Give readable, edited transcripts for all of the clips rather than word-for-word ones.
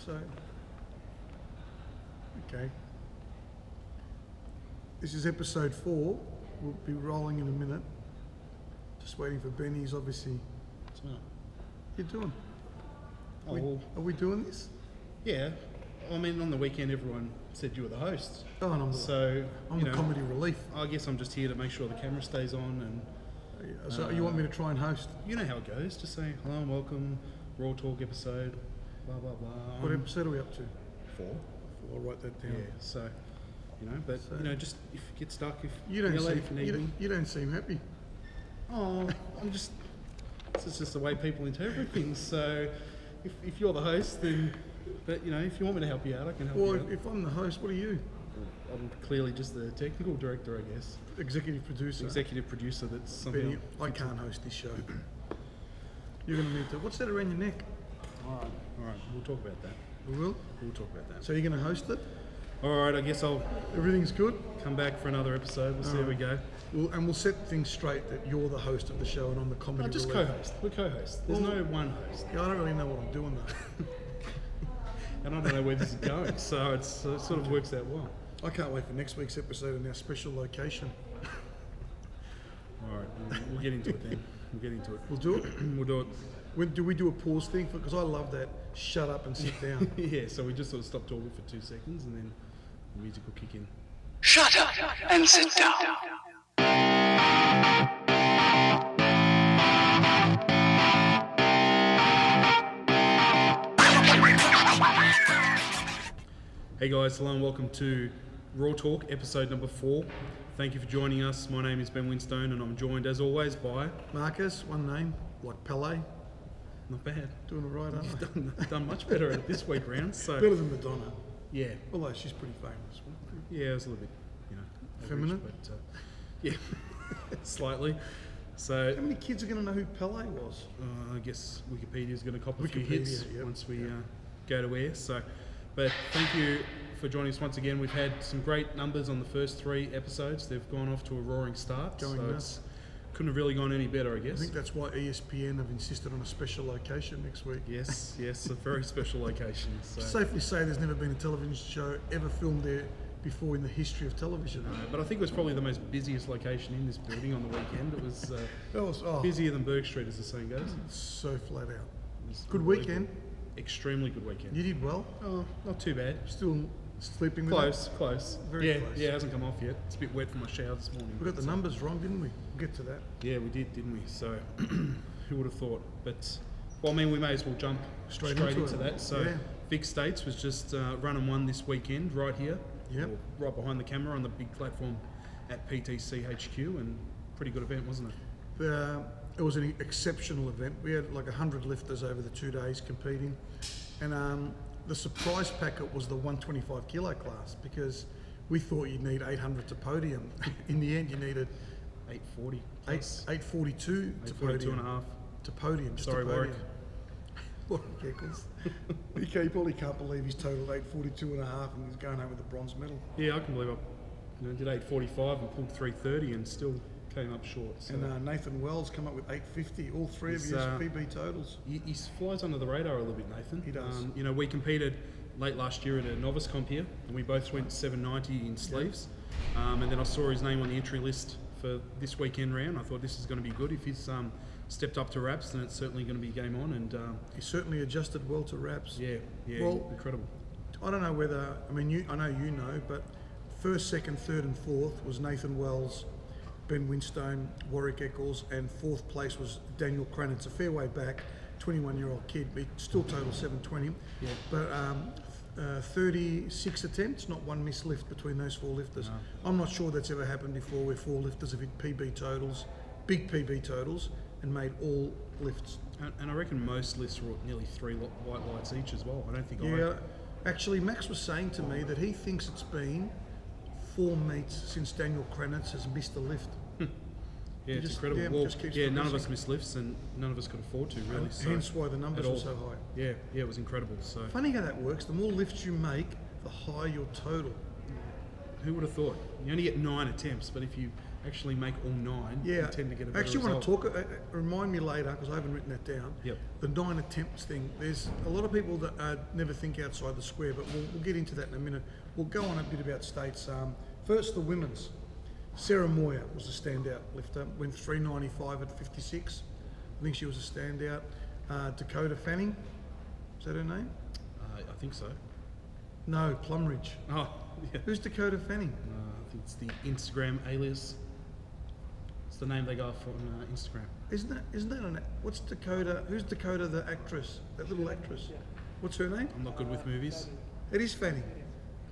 So, okay. This is episode 4. We'll be rolling in a minute. Just waiting for Ben. He's obviously... What's the matter? What are you doing? Oh, Are we doing this? yeah. I mean, on the weekend, everyone said you were the host. Oh, and I'm the comedy relief. I guess I'm just here to make sure the camera stays on, and So you want me to try and host? you know how it goes. Just say hello and welcome, Raw Talk episode, blah blah blah. What episode are we up to? 4. I'll write that down. Yeah. So, just if you get stuck, if You don't yell at seem if you need me. you don't seem happy. Oh, this is just the way people interpret things. So, if you're the host, then. But, if you want me to help you out, I can help you out. If I'm the host, what are you? I'm clearly just the technical director, I guess. Executive producer. Executive producer that's somehow... Benny, I can't host this show. You're going to need to... What's that around your neck? All right, we'll talk about that. We will? We'll talk about that. So you're going to host it? All right, I guess I'll Everything's good? come back for another episode. We'll see how we go. We'll set things straight that you're the host of the show and I'm the comedy No, just relief. co-host. We're co-host. There's no one host. Yeah, I don't really know what I'm doing though. And I don't know where this is going, so it sort of works out well. I can't wait for next week's episode in our special location. All right, we'll get into it then. We'll get into it. We'll do it? We'll do it. Do we do a pause thing? Because I love that. Shut up and sit down. Yeah, so we just sort of stop talking for 2 seconds and then the music will kick in. Shut up and sit down. Hey guys, hello and welcome to Raw Talk, episode number 4. Thank you for joining us. My name is Ben Winstone and I'm joined as always by... Markos, one name, like Pele. Not bad. Doing it right, aren't You've done much better at it this week round. So Better than Madonna. yeah, Although she's pretty famous. yeah, it was a little bit, average, Feminine? but yeah, slightly. So How many kids are going to know who Pele was? I guess Wikipedia's going to cop a few Wikipedia, hits yep. once we go to air. So, but thank you for joining us once again. We've had some great numbers on the first 3 episodes. They've gone off to a roaring start. Going so nuts. couldn't have really gone any better, I I guess. think that's why ESPN have insisted on a special location next week. Yes, a very special location. So. Safely say there's never been a television show ever filmed there before in the history of television. But I think it was probably the most busiest location in this building on the weekend. It was That was busier than Burke Street, as the saying goes. so flat out. It was Good unbelievable. weekend. Extremely good weekend. You did well. Oh, not too bad. Still sleeping with Close. Very yeah, close. Yeah, it hasn't come off yet. It's a bit wet from my shower this morning. We got the but, numbers wrong, didn't we? We'll get to that. Yeah, we did, didn't we? So, who would have thought? But, well, I mean, we may as well jump straight into it. that. So, Yeah. Vic States was just run and won this weekend, right here. Yep. Or right behind the camera on the big platform at PTC HQ, and pretty good event, wasn't it? It was an exceptional event. We had like 100 lifters over the 2 days competing, and the surprise packet was the 125 kilo class because we thought you'd need 800 to podium. In the end, you needed 840. 842 to 842 podium. and a half. To podium, just Sorry, to Warwick. podium. Warwick Eccles. He probably can't believe he's totaled 842 and a half and he's going home with a bronze medal. Yeah, I can believe I did 845 and pulled 330 and still came up short. So. And Nathan Wells come up with 850. All 3 of He's, his PB totals. He flies under the radar a little bit, Nathan. He does. We competed late last year at a novice comp here, and we both went 790 in sleeves. And then I saw his name on the entry list for this weekend round. I thought this is going to be good. If he's stepped up to wraps, then it's certainly going to be game on. And He certainly adjusted well to wraps. yeah, Well, incredible. I don't know whether, I mean, I know you know, but first, second, third and fourth was Nathan Wells, Ben Winstone, Warwick Eccles, and fourth place was Daniel Crann. It's a fair way back, 21-year-old kid, but still total 720. Yeah. But 36 attempts, not one missed lift between those 4 lifters. No. I'm not sure that's ever happened before where 4 lifters have hit PB totals, big PB totals, and made all lifts. And I reckon most lifts were nearly 3 white lights each as well. I don't think Yeah, actually, Max was saying to me that he thinks it's been 4 meets since Daniel Kranitz has missed a lift. Yeah, it's just- incredible. yeah, Well, just keeps none of progressing. us missed lifts and none of us could afford to, really. So Hence why the numbers at were all. so high. Yeah, it was incredible. So Funny how that works. The more lifts you make, the higher your total. who would have thought? You only get 9 attempts, but if you actually make all 9, Yeah, you tend to get a I better actually result. want to talk. Remind me later because I haven't written that down. Yep. The 9 attempts thing. There's a lot of people that never think outside the square, but we'll get into that in a minute. We'll go on a bit about states. First, the women's. Sarah Moyer was a standout lifter. Went 395 at 56. I think she was a standout. Dakota Fanning. Is that her name? I think so. No, Plumridge. Oh, yeah. Who's Dakota Fanning? I think it's the Instagram alias. It's the name they go for on Instagram. Isn't that an? What's Dakota? Who's Dakota, the actress? That little actress. What's her name? I'm not good with movies. It is Fanning.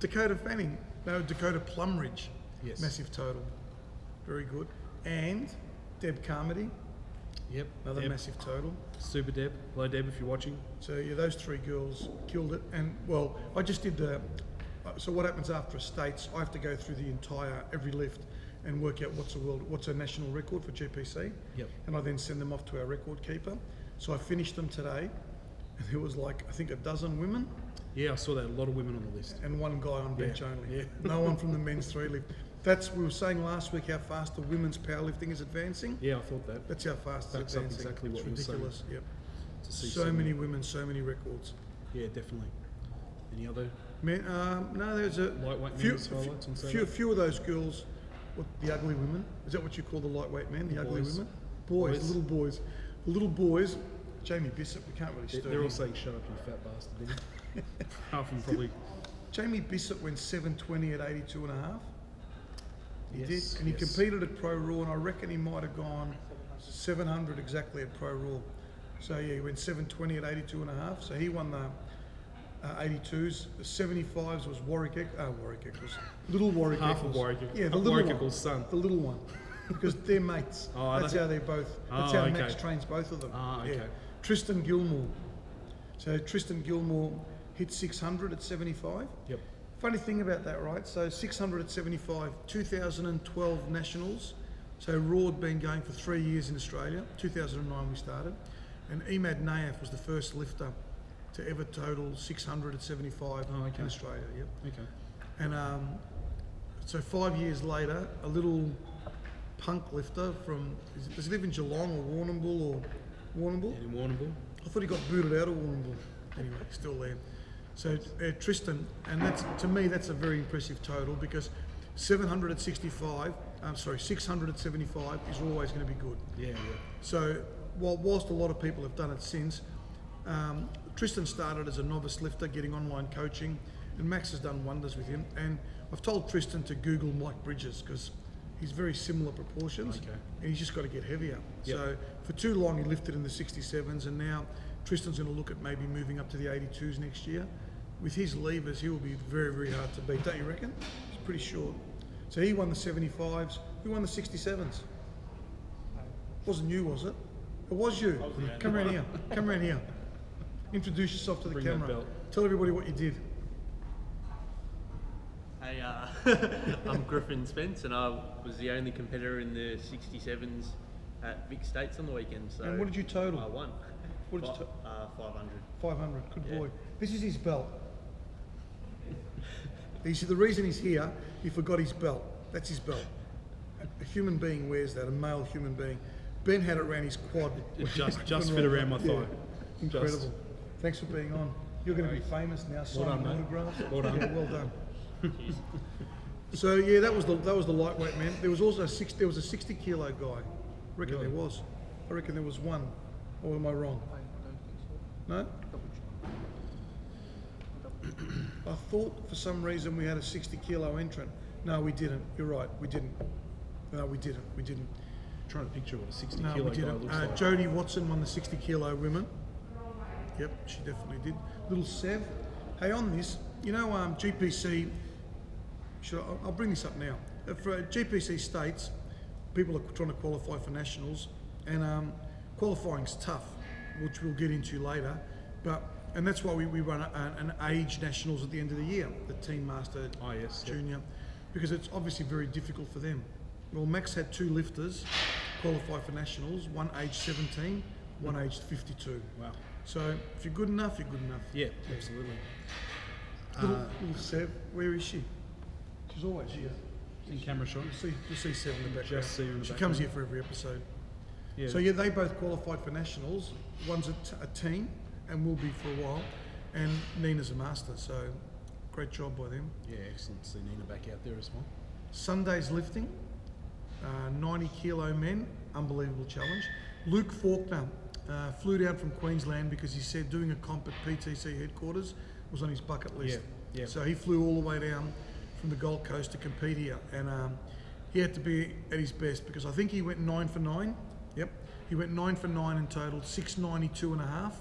Dakota Fanning. No, Dakota Plumridge. Yes. Massive total. Very good. And Deb Carmody. Yep. Another Deb. massive total. Super Deb. Hello Deb if you're watching. So yeah, those 3 girls killed it. And well, I just did the. So what happens after a states? I have to go through the entire every lift and work out what's a national record for GPC. Yep. And I then send them off to our record keeper. So I finished them today, and there was like I think a dozen women. Yeah, I saw that. A lot of women on the list. And 1 guy on bench only. Yeah. No one from the men's 3 lift. We were saying last week how fast the women's powerlifting is advancing. Yeah, I thought that. That's how fast it's Backs up advancing. exactly what it's we were saying. ridiculous. Yep. To see So many women, so many records. Yeah, definitely. Any other Men, no, there's a lightweight few, men's highlights on Saturday? few of those girls. What, the ugly women? Is that what you call the lightweight men? The ugly Boys. women? Boys, Boys. little boys. The little boys. Jamie Bissett, we can't really stir They're all him. saying shut up you fat bastard, didn't they? Half of them probably. Jamie Bissett went 720 at 82 and a half. He Yes, did, and he yes. competed at ProRaw, and I reckon he might have gone 700 exactly at ProRaw. So yeah, he went 720 at 82 and a half. So he won the 82s. The 75s was Warwick Eccles. Little Warwick Half Eccles. of Warwick. Yeah, the little Warwick one. Eccles' son. The little one. Because they're mates. Oh, are that's they? how they're both. That's Oh, how okay. Max trains both of them. Ah, okay. Yeah. Tristan Gilmore. So Tristan Gilmore hit 600 at 75. Yep. Funny thing about that, right? So 600 at 75, 2012 Nationals. So Raw had been going for 3 years in Australia. 2009 we started. And Emad Nayef was the first lifter to ever total 600 at 75 okay. in Australia. Yep. Okay. And so 5 years later, a little punk lifter from, does he live in Geelong or Warrnambool or Warrnambool? In Warrnambool. I thought he got booted out of Warrnambool. Anyway, he's still there. So Tristan, and that's, to me, that's a very impressive total because 600 at 75 is always going to be good. Yeah, yeah. So whilst a lot of people have done it since, Tristan started as a novice lifter, getting online coaching, and Max has done wonders with him. And I've told Tristan to Google Mike Bridges because he's very similar proportions, Okay. and he's just got to get heavier. Yep. So for too long he lifted in the 67s, and now Tristan's going to look at maybe moving up to the 82s next year. With his levers, he will be very, very hard to beat, don't you reckon? He's pretty short. So he won the 75s. Who won the 67s? Wasn't you, was it? It was you. Come around here. Come around here. Introduce yourself to the Bring that camera. belt. Tell everybody what you did. Hey, I'm Griffin Spence, and I was the only competitor in the 67s at Vic States on the weekend. So And what did you total? I won. What did you 500. 500. Good Yeah. boy. This is his belt. You see, the reason he's here, he forgot his belt. That's his belt. A human being wears that, a male human being. Ben had it around his quad. It just fit around my thigh. Incredible. Just. Thanks for being on. You're going to be famous now, signing done, mate. autographs. Well done. Yeah, well done. So yeah, that was the lightweight man. There was also a 60 kilo guy. I reckon Really? there was. I reckon there was one. Or am I wrong? No? I thought for some reason we had a 60 kilo entrant. No, we didn't. You're right. We didn't. No, we didn't. We didn't. Trying to picture what a 60 No, kilo we guy didn't. looks like. Jodie Watson won the 60 kilo women. Yep, she definitely did. Little Sev. Hey, on this, you know, GPC. I'll bring this up now. For GPC States, people are trying to qualify for nationals, and qualifying's tough, which we'll get into later. And that's why we run an age nationals at the end of the year, the Teen Master Oh, yes, yep. Junior, because it's obviously very difficult for them. Well, Max had 2 lifters qualify for nationals, one aged 17, one aged 52. Wow. So if you're good enough, you're good enough. Yeah, absolutely. Little Sev, where is she? She's always here. in camera shot. You'll see Sev in the background. Just see her in the She background. comes here for every episode. Yeah. So yeah, they both qualified for nationals. One's a teen and will be for a while, and Nina's a master. So great job by them. Yeah, excellent to see Nina back out there as well. Sunday's lifting, 90 kilo men, unbelievable challenge. Luke Faulkner flew down from Queensland because he said doing a comp at PTC headquarters was on his bucket list. Yeah. So he flew all the way down from the Gold Coast to compete here, and he had to be at his best because I think he went 9 for 9. Yep, he went 9 for 9 in total, 692 and a half,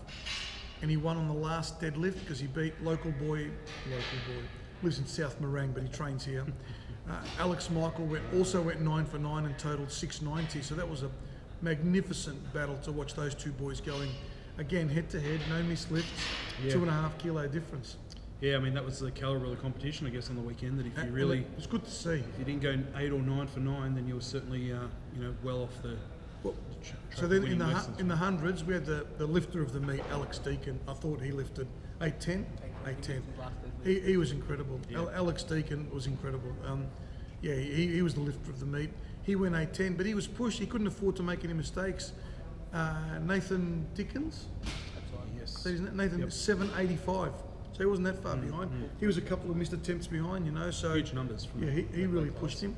and he won on the last deadlift because he beat local boy, lives in South Morang but he trains here. Alex Michael also went 9 for 9 and totaled 690, so that was a magnificent battle to watch those two boys going. Again, head to head, no missed lifts, 2.5 kilo difference. Yeah, I mean, that was the calibre of the competition, I guess, on the weekend, that if you really... It was good to see. If you didn't go 8 or 9 for 9, then you were certainly, well off the... Well, so then in the hundreds, we had the lifter of the meet, Alex Deacon. I thought he lifted 810. He was incredible. Yeah. Alex Deacon was incredible. He was the lifter of the meet. He went 810, but he was pushed. He couldn't afford to make any mistakes. Nathan Dickens, Yes. that is Nathan, 785. So he wasn't that far behind. He was a couple of missed attempts behind, So Huge numbers. From he really pushed him.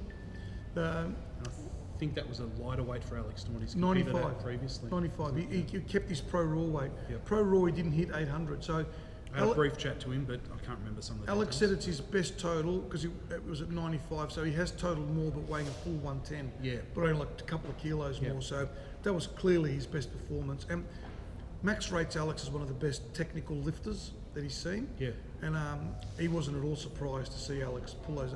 I think that was a lighter weight for Alex than what he's 95 competed at previously. 95. He kept his pro-raw weight. Yep. Pro-raw, he didn't hit 800. So I had a brief chat to him, but I can't remember some of the Alex details. said it's his best total because it was at 95, so he has totaled more but weighing a full 110. Yeah. But only like a couple of kilos Yep. more, so that was clearly his best performance. And Max rates Alex as one of the best technical lifters that he's seen. Yeah. And he wasn't at all surprised to see Alex pull those.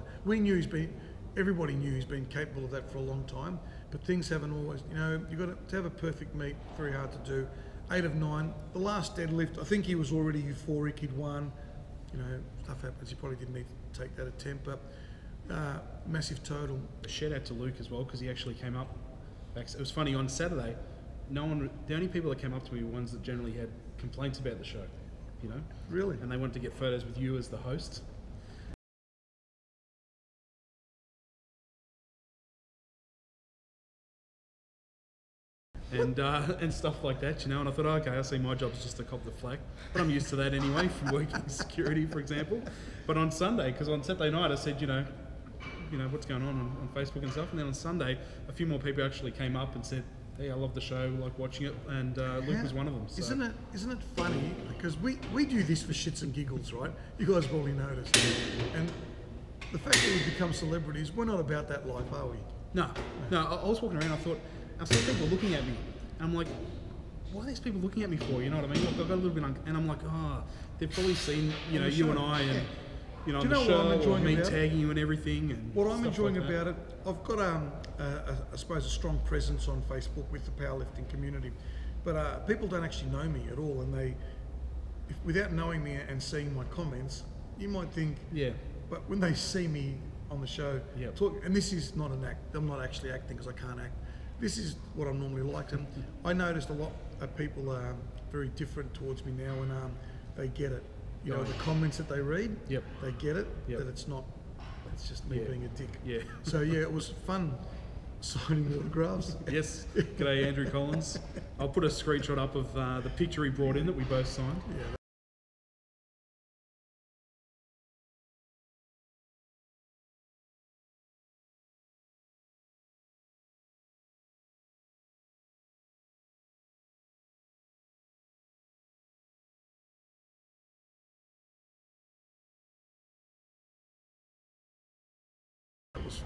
Everybody knew he's been capable of that for a long time, but things haven't always, you've got to have a perfect meet, very hard to do. 8 of 9. The last deadlift, I think he was already euphoric, he'd won. Stuff happens, he probably didn't need to take that attempt, but massive total. A shout out to Luke as well, because he actually came up. It was funny, on Saturday, the only people that came up to me were ones that generally had complaints about the show, Really? and they wanted to get photos with you as the host. And stuff like that, and I thought, okay, I see my job is just to cop the flack, but I'm used to that anyway from working security, for example. But on Sunday, because on Saturday night I said, what's going on Facebook and stuff, and then on Sunday a few more people actually came up and said, hey, I love the show, like watching it, and Luke was one of them. So. Isn't it funny? Because we do this for shits and giggles, right? You guys probably noticed. And the fact that we've become celebrities, we're not about that life, are we? No. I was walking around, I saw people looking at me, and I'm like, why are these people looking at me for? You know what I mean? Like, I got a little bit, and I'm like, they've probably seen, you and I, and on the show, or me tagging you and everything. And what I'm enjoying like about it, I've got I suppose a strong presence on Facebook with the powerlifting community, but people don't actually know me at all, and without knowing me and seeing my comments, you might think, but when they see me on the show, and this is not an act, I'm not actually acting because I can't act. This is what I'm normally like. And I noticed a lot of people are very different towards me now, and they get it. The comments that they read, they get it, that it's just me being a dick. Yeah. So it was fun signing autographs. Yes. G'day, Andrew Collins. I'll put a screenshot up of the picture he brought in that we both signed. Yeah.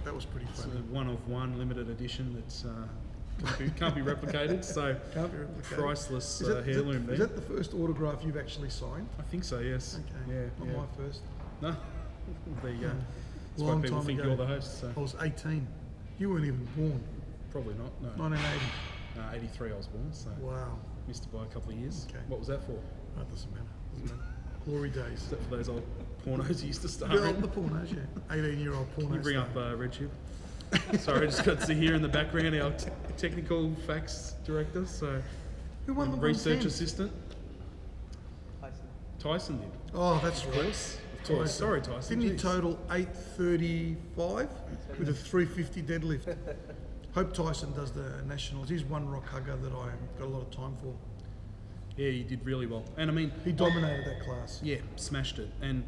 That was pretty It's funny. a one of one limited edition that's can't be replicated. So Can't be replicated. priceless Is heirloom. is that the first autograph you've actually signed? I think so. Yes. Okay. Yeah. Not my first. No. There you go. That's why Long people time think ago. you're the host. So I was 18. You weren't even born. probably not. No. 1980. 83 I was born. So Wow. missed it by a couple of years. Okay. What was that for? That doesn't matter. Glory days. Is that for those old pornos you used to star The in? pornos, yeah. 18-year-old pornos. Can you bring up RedTube? Sorry, I just got to see here in the background our technical facts director, so Who won the research 110? assistant. Tyson did. Oh, that's Of right. course, Tyson. Sorry, Tyson. Didn't he Jeez. total 835 with a 350 deadlift? Hope Tyson does the nationals. He's one rock hugger that I've got a lot of time for. Yeah, he did really well. And I mean, He dominated that class. yeah, smashed it. And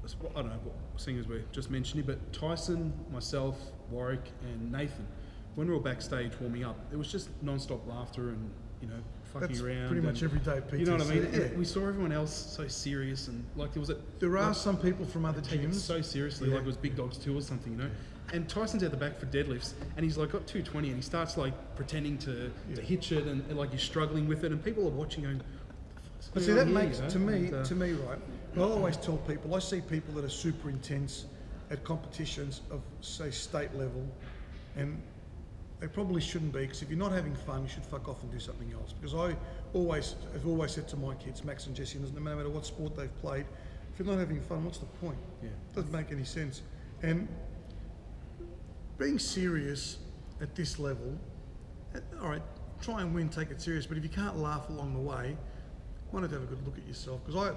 I don't know, seeing as we're just mentioning, but Tyson, myself, Warwick, and Nathan, when we were backstage warming up, it was just non-stop laughter and, you know, fucking That's around. pretty much and, everyday PT. You know what I mean? Yeah. And we saw everyone else so serious and like there was a. There are like, some people from other take it gyms. so seriously, Yeah. like it was Big Dogs 2 or something, you know. And Tyson's at the back for deadlifts, and he's like got 220, and he starts like pretending to hitch it, and like he's struggling with it, and people are watching, going. But see, that "Yeah," makes you know, to me, and, right. I always tell people, I see people that are super intense at competitions of, say, state level, and they probably shouldn't be. Because if you're not having fun, you should fuck off and do something else. Because I've always said to my kids, Max and Jesse, no matter what sport they've played, if you're not having fun, what's the point? Yeah. Doesn't make any sense. And being serious at this level, all right, try and win, take it serious. But if you can't laugh along the way, why not have a good look at yourself? Because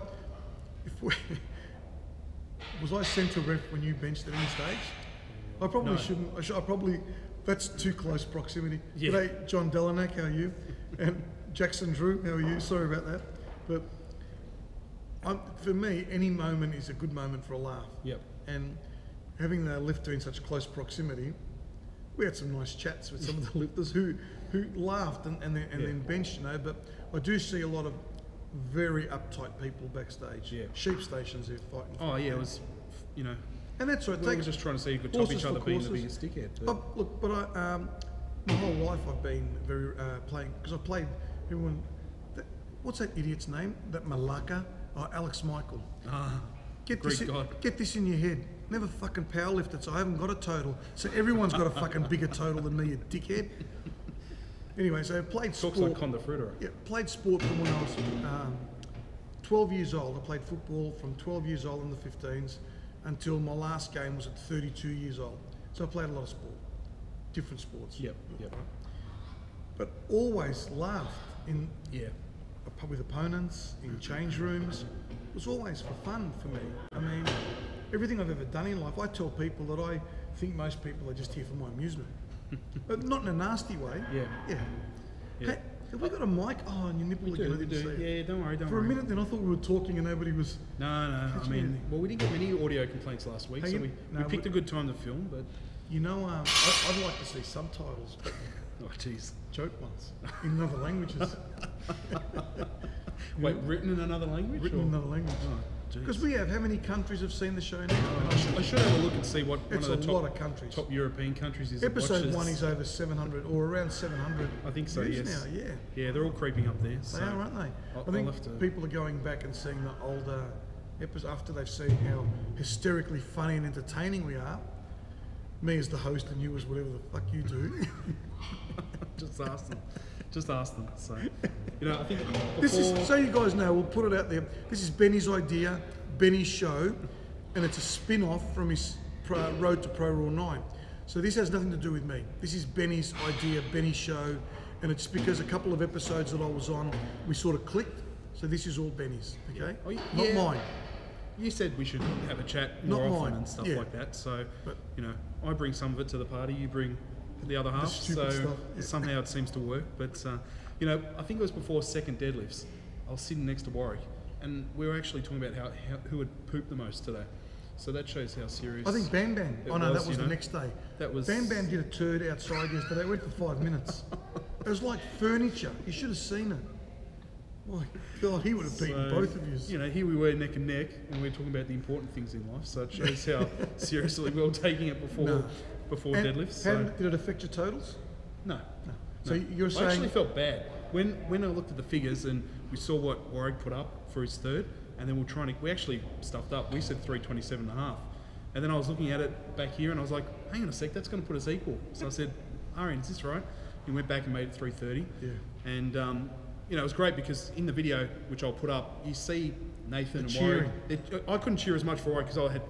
was I centre ref when you benched at any stage? I probably No. shouldn't. I probably, that's too close proximity. Yeah. G'day, John Delanak, how are you? And Jackson Drew, how are you? Sorry about that. But for me, any moment is a good moment for a laugh. Yep. And having the lifter in such close proximity, we had some nice chats with some of the lifters who laughed and then benched, you know. But I do see a lot of very uptight people backstage. Yeah. Sheep stations they're fighting. Oh yeah, it was, you know. And that's right. We were just trying to see who could top horses each for other being the courses. biggest dickhead. But Look, but I, my whole life I've been very playing, because I played everyone. What's that idiot's name? That Malacca? Oh, Alex Michael. Get Greek this, God. get this in your head. Never fucking powerlifted, so I haven't got a total. So everyone's got a fucking bigger total than me, you dickhead. Anyway, so I played talks sport. like Conda Fruiter. Yeah, played sport from when I was 12 years old. I played football from 12 years old in the 15s until my last game was at 32 years old. So I played a lot of sport, different sports. Yep. But always laughed in Yeah. with opponents, in change rooms. It was always for fun for me. I mean, everything I've ever done in life, I tell people that I think most people are just here for my amusement. But not in a nasty way. Yeah. Yeah. Yeah. Hey, have we got a mic? Oh, and your nipple again. I We didn't see do. it. Yeah, don't worry. For a minute then I thought we were talking and nobody was... No. I mean, well, we didn't get many audio complaints last week, Hey, so you- we no, picked a good time to film. But You know, I'd like to see subtitles, but oh, jeez. joke ones, in other languages. Wait, written in another language? Written or? in another language. Oh, jeez. Because we have, how many countries have seen the show now? I should have a look and see what one It's of a the lot top, of countries. top European countries is. that Episode watches. 1 is over 700, or around 700 I think so. views Yes. now, yeah. Yeah, they're all creeping up there. So They are, aren't they? I'll I think have to- people are going back and seeing the older episodes after they've seen how hysterically funny and entertaining we are. Me as the host and you as whatever the fuck you do. Just ask them. Just ask them. So, you know, I think This is, before- so you guys know, we'll put it out there. This is Benny's idea, Benny's show, and it's a spin-off from his Road to ProRaw 9. So this has nothing to do with me. This is Benny's idea, Benny's show, and it's because a couple of episodes that I was on, we sort of clicked. So this is all Benny's, okay? Oh, Not yeah. mine. You said we should have a chat Not more often mine, and stuff yeah. like that. So, But- you know, I bring some of it to the party. You bring the other half. stupid So stuff, yeah. somehow it seems to work. But you know, I think it was before second deadlifts. I was sitting next to Warwick, and we were actually talking about how who had pooped the most today. So that shows how serious. I think Bam Bam. It Oh no, was, that was you the know. next day. That was- Bam Bam did a turd outside yesterday. It went for 5 minutes. It was like furniture. You should have seen it. My God, he would have beaten So, both of you. You know, here we were neck and neck, and we are talking about the important things in life. So it shows how seriously we were taking it before No. before And deadlifts. how So did it affect your totals? no. So you're I actually saying felt bad when I looked at the figures and we saw what Warwick put up for his third, and then we actually stuffed up. We said 327.5, and then I was looking at it back here and I was like, hang on a sec, that's going to put us equal. So I said, Arian, is this right? He went back and made it 330. Yeah. And you know, it was great because in the video, which I'll put up, you see Nathan The and Warwick. cheering. I couldn't cheer as much for Warwick because I had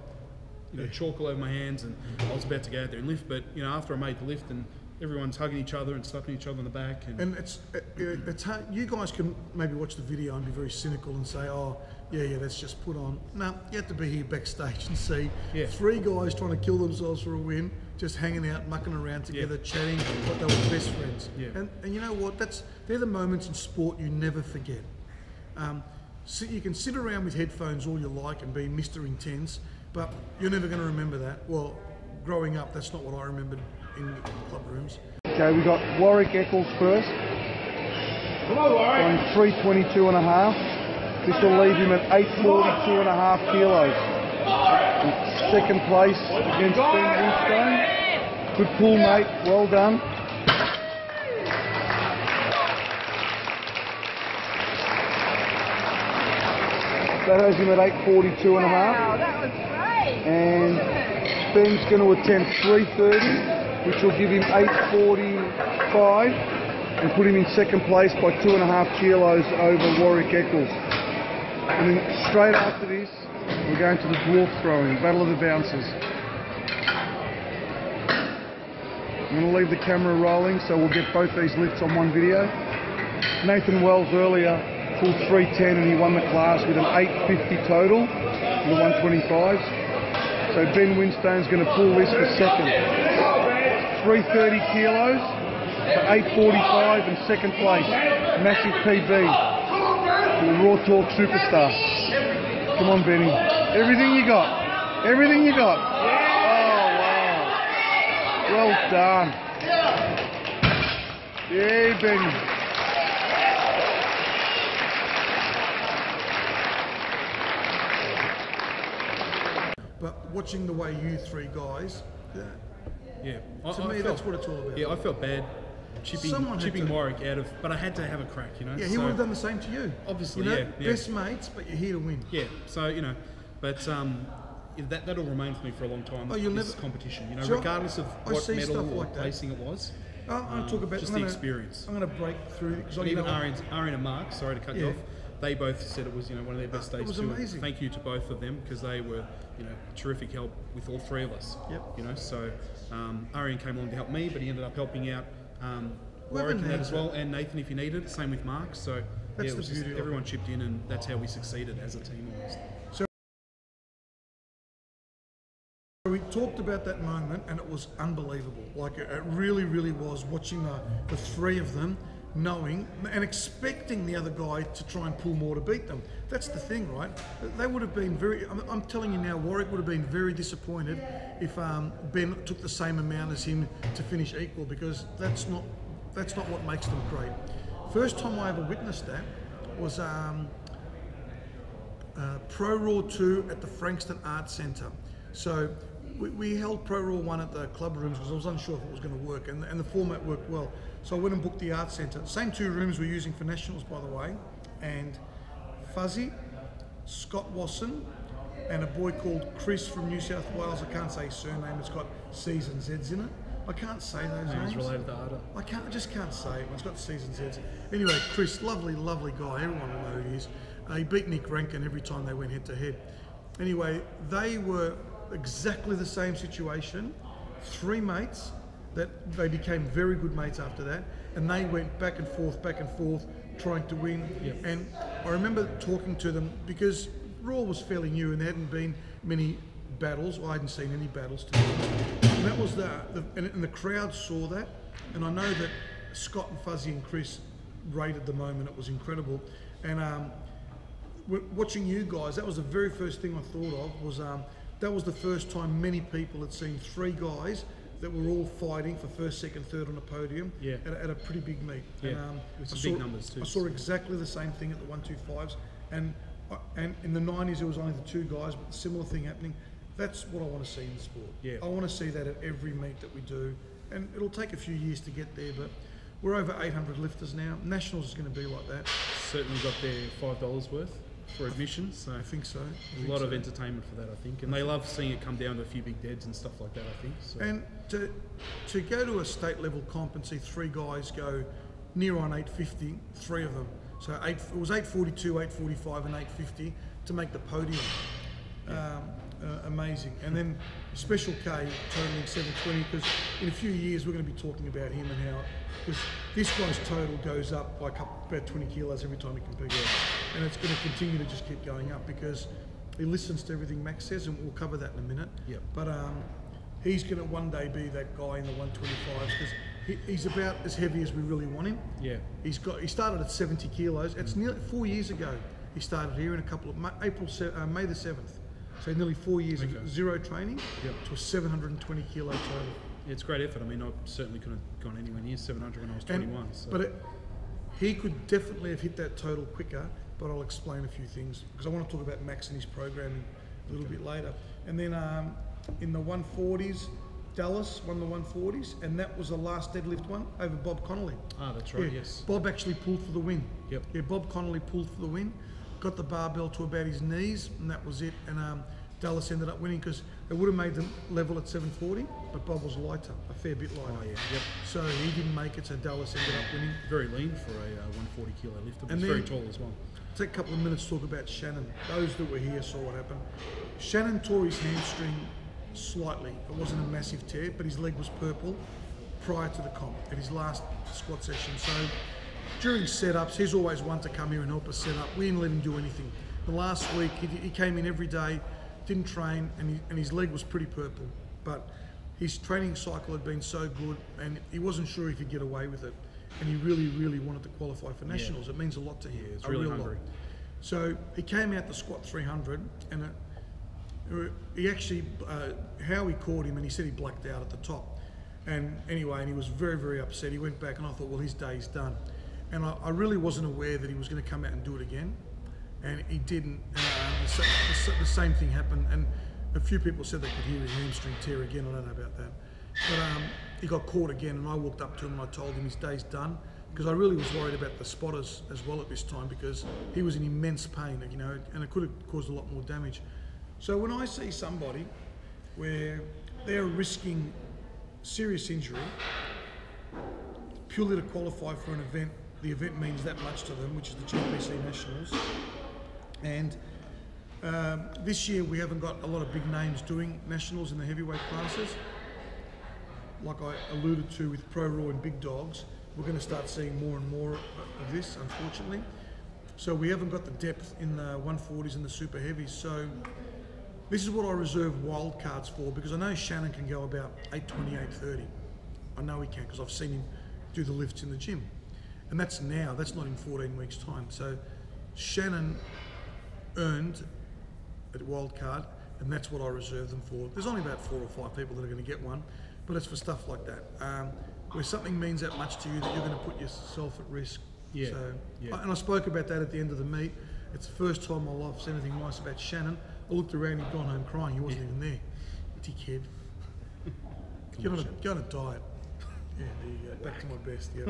chalk all over my hands and I was about to go out there and lift. But you know, after I made the lift and everyone's hugging each other and slapping each other on the back, and And it's hard. You guys can maybe watch the video and be very cynical and say, oh, yeah, that's just put on. No, you have to be here backstage and see Yeah. 3 guys trying to kill themselves for a win, just hanging out, mucking around together, chatting like they were best friends. Yeah. And you know what? They're the moments in sport you never forget. So you can sit around with headphones all you like and be Mr. Intense, but you're never going to remember that. Well, growing up, that's not what I remembered in the club rooms. Okay, we got Warwick Eccles first. Come on, Warwick. On 322 and a half. This will leave him at 842 and a half kilos. Second place against Ben Markos. Good pull, mate. Well done. That has him at 842 and a half. Wow, that was great. And Ben's going to attempt 330, which will give him 845 and put him in second place by 2.5 kilos over Warwick Eccles. And then straight after this, we're going to the dwarf throwing, Battle of the Bouncers. I'm going to leave the camera rolling so we'll get both these lifts on one video. Nathan Wells earlier pulled 310 and he won the class with an 850 total in the 125s. So Ben Winstone's going to pull this for second. 330 kilos for 845 and second place. Massive PB for the Raw Talk superstar. Come on, Benny. Everything you got. Everything you got. Oh, wow. Well done. Yeah, Benny. But watching the way you 3 guys, Yeah. to me, that's what it's all about. Yeah, I felt bad Someone had chipping to- Warwick out of, but I had to have a crack, you know. Yeah, he So- would have done the same to you. Obviously, you know, yeah. best mates, but you're here to win. Yeah, so but that'll remain for me for a long time. Oh, you'll this never- competition, you know, So regardless of I what see medal stuff or like that. placing it was. I'm going to talk about just I'm the gonna- experience. I'm going to break through because But even Arian and Mark, sorry to cut you Yeah. off, they both said it was one of their best days was too. amazing. Thank you to both of them because they were terrific help with all 3 of us. Yep. You know, so Arian came along to help me, but he ended up helping out Warwick in that needs as well, and Nathan if he needed. Same with Mark. So That's it the was just beauty of it. everyone chipped in, and that's how we succeeded as a team almost. We talked about that moment and it was unbelievable. Like it really, really was, watching the 3 of them, knowing and expecting the other guy to try and pull more to beat them. That's the thing, right? They would have been I'm telling you now, Warwick would have been very disappointed if Ben took the same amount as him to finish equal, because that's not what makes them great. First time I ever witnessed that was ProRaw 2 at the Frankston Arts Centre. So we held ProRaw 1 at the club rooms because I was unsure if it was going to work, and the format worked well. So I went and booked the Arts Centre. Same 2 rooms we're using for Nationals, by the way. And Fuzzy, Scott Wasson, and a boy called Chris from New South Wales. I can't say his surname, it's got C's and Z's in it. I can't say those names. He's related to Ada. I just can't say it. It's got C's and Z's. Anyway, Chris, lovely guy. Everyone will know who he is. He beat Nick Rankin every time they went head to head. Anyway, they were exactly the same situation. 3 mates that they became very good mates after that, and they went back and forth, trying to win. Yep. And I remember talking to them because Raw was fairly new and there hadn't been many battles. I hadn't seen any battles to them. And that was and the crowd saw that, and I know that Scott and Fuzzy and Chris rated the moment. It was incredible. And watching you guys, that was the very first thing I thought of. Was that was the first time many people had seen 3 guys that were all fighting for first, second, third on a podium at a pretty big meet. Yeah, And, with some big numbers too. I saw exactly the same thing at the 125s, and in the 90s it was only the 2 guys, but a similar thing happening. That's what I want to see in sport. Yeah. I want to see that at every meet that we do, and it'll take a few years to get there, but we're over 800 lifters now. Nationals is going to be like that. Certainly got their $5 worth for admission, so I think so. a lot of entertainment for that, I think, and they love seeing it come down to a few big deads and stuff like that, I think. So. And to go to a state level comp and see 3 guys go near on 850, 3 of them. So it was 842, 845, and 850 to make the podium. Amazing. And then Special K totaling 720, because in a few years we're going to be talking about him and how, because this guy's total goes up by about 20 kilos every time he competes. and it's going to continue to just keep going up because he listens to everything Max says, and we'll cover that in a minute. Yep. But he's going to one day be that guy in the 125s because he's about as heavy as we really want him. Yeah. He started at 70 kilos. It's nearly 4 years ago. He started here in a couple of May the 7th. So nearly 4 years of zero training to a 720 kilo total. Yeah, it's great effort. I mean, I certainly couldn't have gone anywhere near 700 when I was 21. So. But he could definitely have hit that total quicker, but I'll explain a few things because I want to talk about Max and his programming a little bit later. And then in the 140s, Dallas won the 140s, and that was the last deadlift one over Bob Connolly. Ah, that's right, Yeah, yes. Bob actually pulled for the win. Yep. Yeah, Bob Connolly pulled for the win, got the barbell to about his knees, and that was it. And Dallas ended up winning because it would have made them level at 740, but Bob was lighter, a fair bit lighter. Oh, yeah. Yep. So he didn't make it, so Dallas ended up winning. Very lean for a 140 kilo lifter, but And he's very then- tall as well. Take a couple of minutes to talk about Shannon. Those that were here saw what happened. Shannon tore his hamstring slightly. It wasn't a massive tear, but his leg was purple prior to the comp at his last squat session. So during setups, he's always one to come here and help us set up. We didn't let him do anything. The last week, he came in every day, didn't train, and his leg was pretty purple. But his training cycle had been so good, and he wasn't sure he could get away with it. And he really, really wanted to qualify for nationals. It means a lot to him. it's a really real hungry. lot. So he came out to squat 300, and he actually, Howie caught him, and he said he blacked out at the top. And anyway, and he was very, very upset. He went back, and I thought, well, his day's done. And I really wasn't aware that he was going to come out and do it again, and he didn't. The same thing happened, and a few people said they could hear his hamstring tear again. I don't know about that, but he got caught again, and I walked up to him and I told him his day's done, because I really was worried about the spotters as well at this time, because he was in immense pain, you know, and it could have caused a lot more damage. So when I see somebody where they're risking serious injury purely to qualify for an event, the event means that much to them, which is the GPC Nationals. And this year we haven't got a lot of big names doing nationals in the heavyweight classes. Like I alluded to with ProRaw and Big Dogs, we're going to start seeing more and more of this, unfortunately. So we haven't got the depth in the 140s and the super heavies. So this is what I reserve wild cards for, because I know Shannon can go about 820, 830. I know he can, because I've seen him do the lifts in the gym. And that's now, that's not in 14 weeks' time. So Shannon earned a wild card, and that's what I reserve them for. There's only about 4 or 5 people that are going to get one, but it's for stuff like that. Where something means that much to you that you're going to put yourself at risk. Yeah. So, Yeah. And I spoke about that at the end of the meet. It's the first time in my life I've said anything nice about Shannon. I looked around, he'd gone home crying. He wasn't even there. Dickhead. Get on a diet. Yeah, there you go. Back to my best, yeah.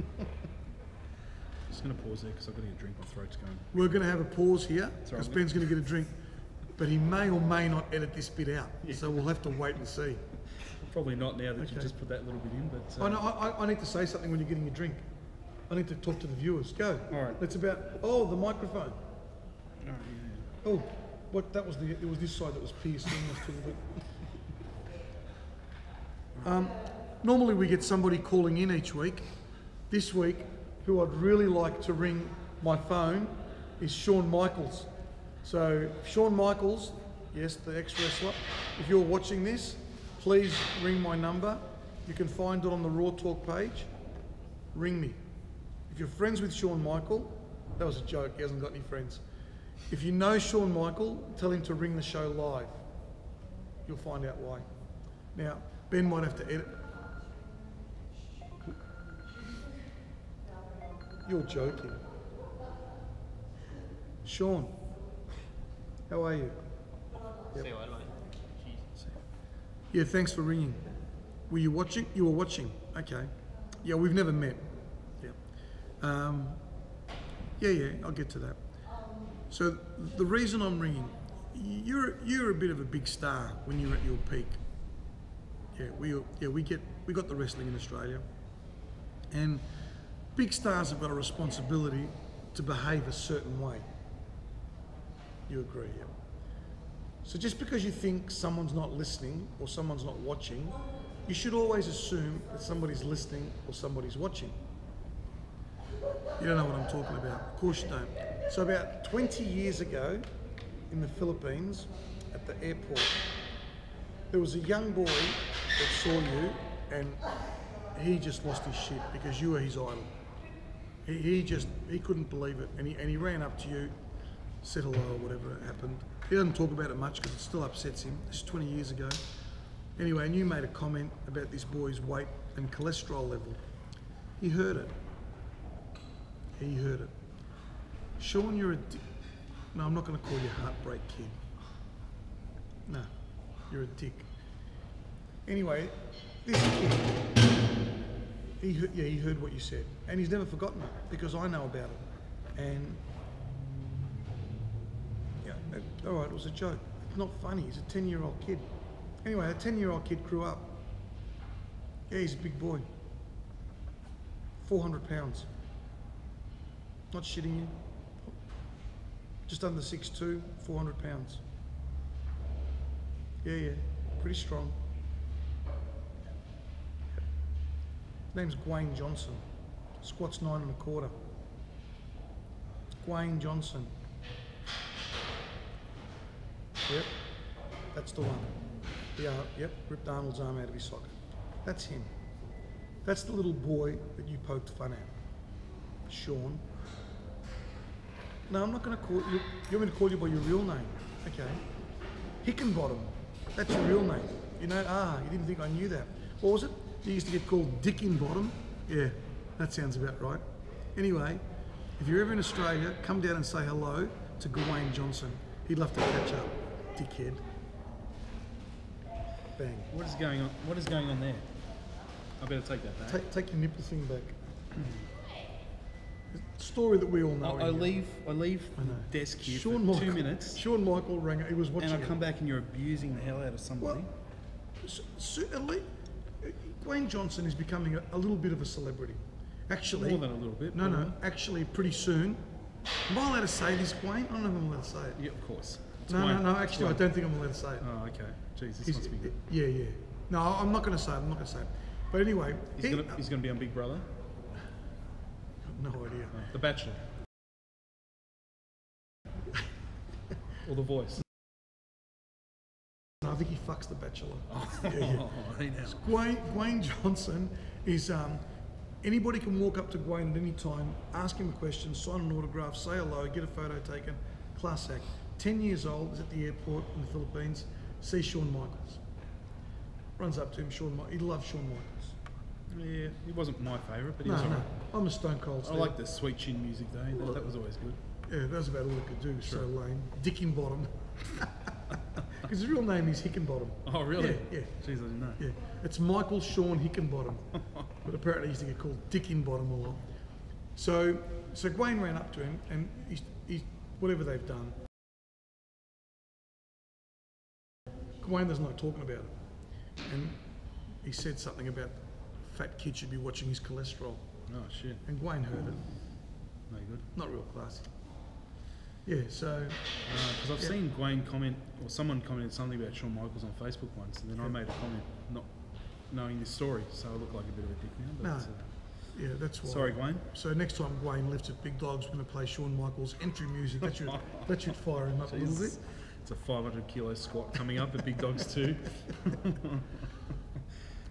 Just going to pause there because I've got to get a drink. My throat's going. We're going to have a pause here, right, because mate. Ben's going to get a drink. But he may or may not edit this bit out. So we'll have to wait and see. Probably not now that you Okay. just put that little bit in, but... I know, I need to say something when you're getting your drink. I need to talk to the viewers. Go. All right. It's about, oh, the microphone. All right, yeah. Oh, what, that was it was this side that was pierced in just a little bit. Normally we get somebody calling in each week. This week, who I'd really like to ring my phone is Shawn Michaels. So Shawn Michaels, yes, the ex-wrestler, if you're watching this, please ring my number. You can find it on the Raw Talk page. Ring me. If you're friends with Shawn Michael, that was a joke, he hasn't got any friends. If you know Shawn Michael, tell him to ring the show live. You'll find out why. Now, Ben might have to edit. You're joking. Shawn, how are you? Say what, mate? Jeez. Yeah, thanks for ringing. Were you watching? You were watching. Okay. Yeah, we've never met. Yeah. Yeah, I'll get to that. So the reason I'm ringing, you're a bit of a big star when you're at your peak. Yeah, we got the wrestling in Australia, and big stars have got a responsibility to behave a certain way. You agree, yeah? So just because you think someone's not listening or someone's not watching, you should always assume that somebody's listening or somebody's watching. You don't know what I'm talking about. Of course you don't. So about 20 years ago, in the Philippines, at the airport, there was a young boy that saw you, and he just lost his shit because you were his idol. He couldn't believe it, and he ran up to you, said hello or whatever happened. He doesn't talk about it much because it still upsets him. This is 20 years ago. Anyway, and you made a comment about this boy's weight and cholesterol level. He heard it. He heard it. Sean, you're a no, I'm not going to call you Heartbreak Kid. No, you're a dick. Anyway, this kid, he heard what you said, and he's never forgotten it because I know about it. And yeah, all right, it was a joke. It's not funny. He's a 10-year-old kid. Anyway, a 10-year-old kid grew up. Yeah, he's a big boy. 400 pounds. Not shitting you. Just under 6'2", 400 pounds. Yeah, pretty strong. Name's Gwayne Johnson. Squats 9 1/4. Gwayne Johnson. Yep, that's the one. Yep, ripped Arnold's arm out of his socket. That's him. That's the little boy that you poked fun at. Sean. No, I'm not going to call you. You want me to call you by your real name? Okay. Hickenbottom. That's your real name. You know, you didn't think I knew that. What was it? You used to get called Dickinbottom. Yeah, that sounds about right. Anyway, if you're ever in Australia, come down and say hello to Gwayne Johnson. He'd love to catch up, dickhead. Bang. What is going on? What is going on there? I better take that back. Take your nipple thing back. Story that we all know. I leave the desk here for 2 minutes. Sean Michael rang it. He was watching and I come back and you're abusing the hell out of somebody. Well, Gwayne Johnson is becoming a little bit of a celebrity. Actually, more than a little bit. No. Actually, pretty soon. Am I allowed to say this, Gwayne? I don't know if I'm allowed to say it. Yeah, of course. No. Actually, I don't think I'm allowed to say it. Oh, okay. Jeez, this must be good. Yeah. No, I'm not going to say it. But anyway, he's going to be on Big Brother. No idea. The Bachelor. Or The Voice. No, I think he fucks The Bachelor. Hey now. Gwayne Johnson is, anybody can walk up to Gwayne at any time, ask him a question, sign an autograph, say hello, get a photo taken, class act. 10 years old, is at the airport in the Philippines, sees Shawn Michaels. Runs up to him, he loves Shawn Michaels. Yeah, he wasn't my favourite, but he was alright. I'm a Stone Cold I like the sweet chin music though, that was always good. Yeah, that was about all it could do, so lame. Dickinbottom. Because his real name is Hickenbottom. Oh, really? Yeah. Jeez, I didn't know. Yeah, it's Michael Sean Hickenbottom. But apparently he used to get called Dickinbottom a lot. So Gwayne ran up to him, and he's whatever they've done. Gwayne doesn't like talking about it. And he said something about fat kid should be watching his cholesterol. Oh, shit. And Gwayne heard it. No good. Not real classy. Yeah, so... Because I've seen Gwayne comment, or someone commented something about Shawn Michaels on Facebook once, and then I made a comment not knowing this story, so I look like a bit of a dick now. But, yeah, that's why. Sorry, Gwayne. So next time Gwayne lifts at Big Dog's going to play Shawn Michaels' entry music. That should fire him up a little bit. It's a 500 kilo squat coming up at Big Dogs too.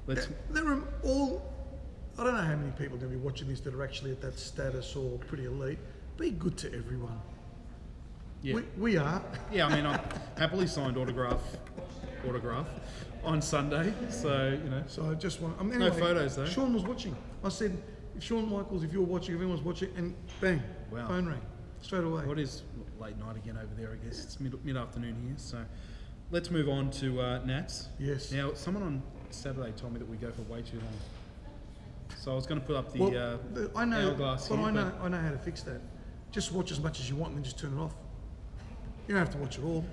There are I don't know how many people are going to be watching this that are actually at that status or pretty elite. Be good to everyone. Yeah. We are. Yeah, I mean, I happily signed autograph on Sunday, so, you know. So I just want... anyway, no photos, though. Sean was watching. I said, if Shawn Michaels, if you're watching, if anyone's watching, and bang, phone rang straight away. What is late night again over there, I guess. It's mid-afternoon here, so let's move on to Nats. Yes. Now, someone on Saturday told me that we go for way too long. So I was going to put up the I know, hourglass but here. I know how to fix that. Just watch as much as you want and then just turn it off. You don't have to watch it all.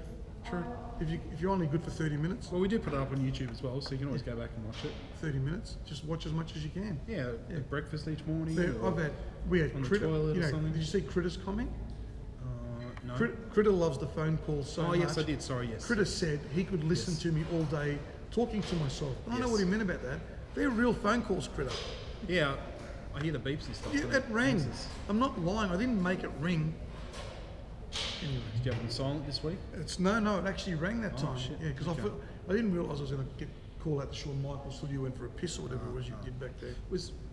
True. If you're only good for 30 minutes. Well, we did put it up on YouTube as well, so you can always go back and watch it. 30 minutes. Just watch as much as you can. Yeah, at breakfast each morning. We had on the Critter. toilet or something. Did you see Critter's comment? No. Critter loves the phone calls so much. Oh, yes, I did. Sorry, yes. Critter said he could listen to me all day talking to myself. I don't know what he meant about that. They're real phone calls, Critter. Yeah, I hear the beeps and stuff. Yeah, it rang. I'm not lying. I didn't make it ring. Anyway, Did you have it silent this week? no, it actually rang that Oh, time. shit. Yeah, because Okay. I didn't realise I was going to get call out to Shawn Michaels till you went for a piss or whatever it was you did back there.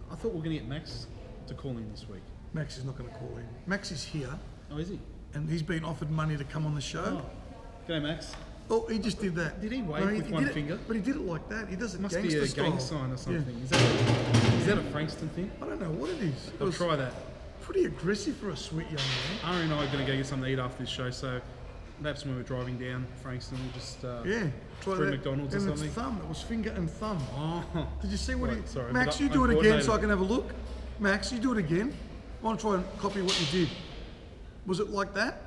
I thought we were going to get Max to call in this week. Max is not going to call in. Max is here, Oh, is he? and he's been offered money to come on the show. Oh. G'day, Max. Oh, he just did that. Did he wave with did one it- finger? But he did it like that. He does it Must gangster be a style. gang sign or something. Yeah. Is that a Frankston thing? I don't know what it is. It I'll was try that. pretty aggressive for a sweet young man. Ari and I are going to go get something to eat after this show, so perhaps when we're driving down Frankston, we'll just Yeah, try through that. McDonald's or and something. It's thumb. It was finger and thumb. Oh, Did you see what Right, he? sorry, Max, but you do it again so I uncoordinated. can have a look. Max, you do it again. I want to try and copy what you did. Was it like that?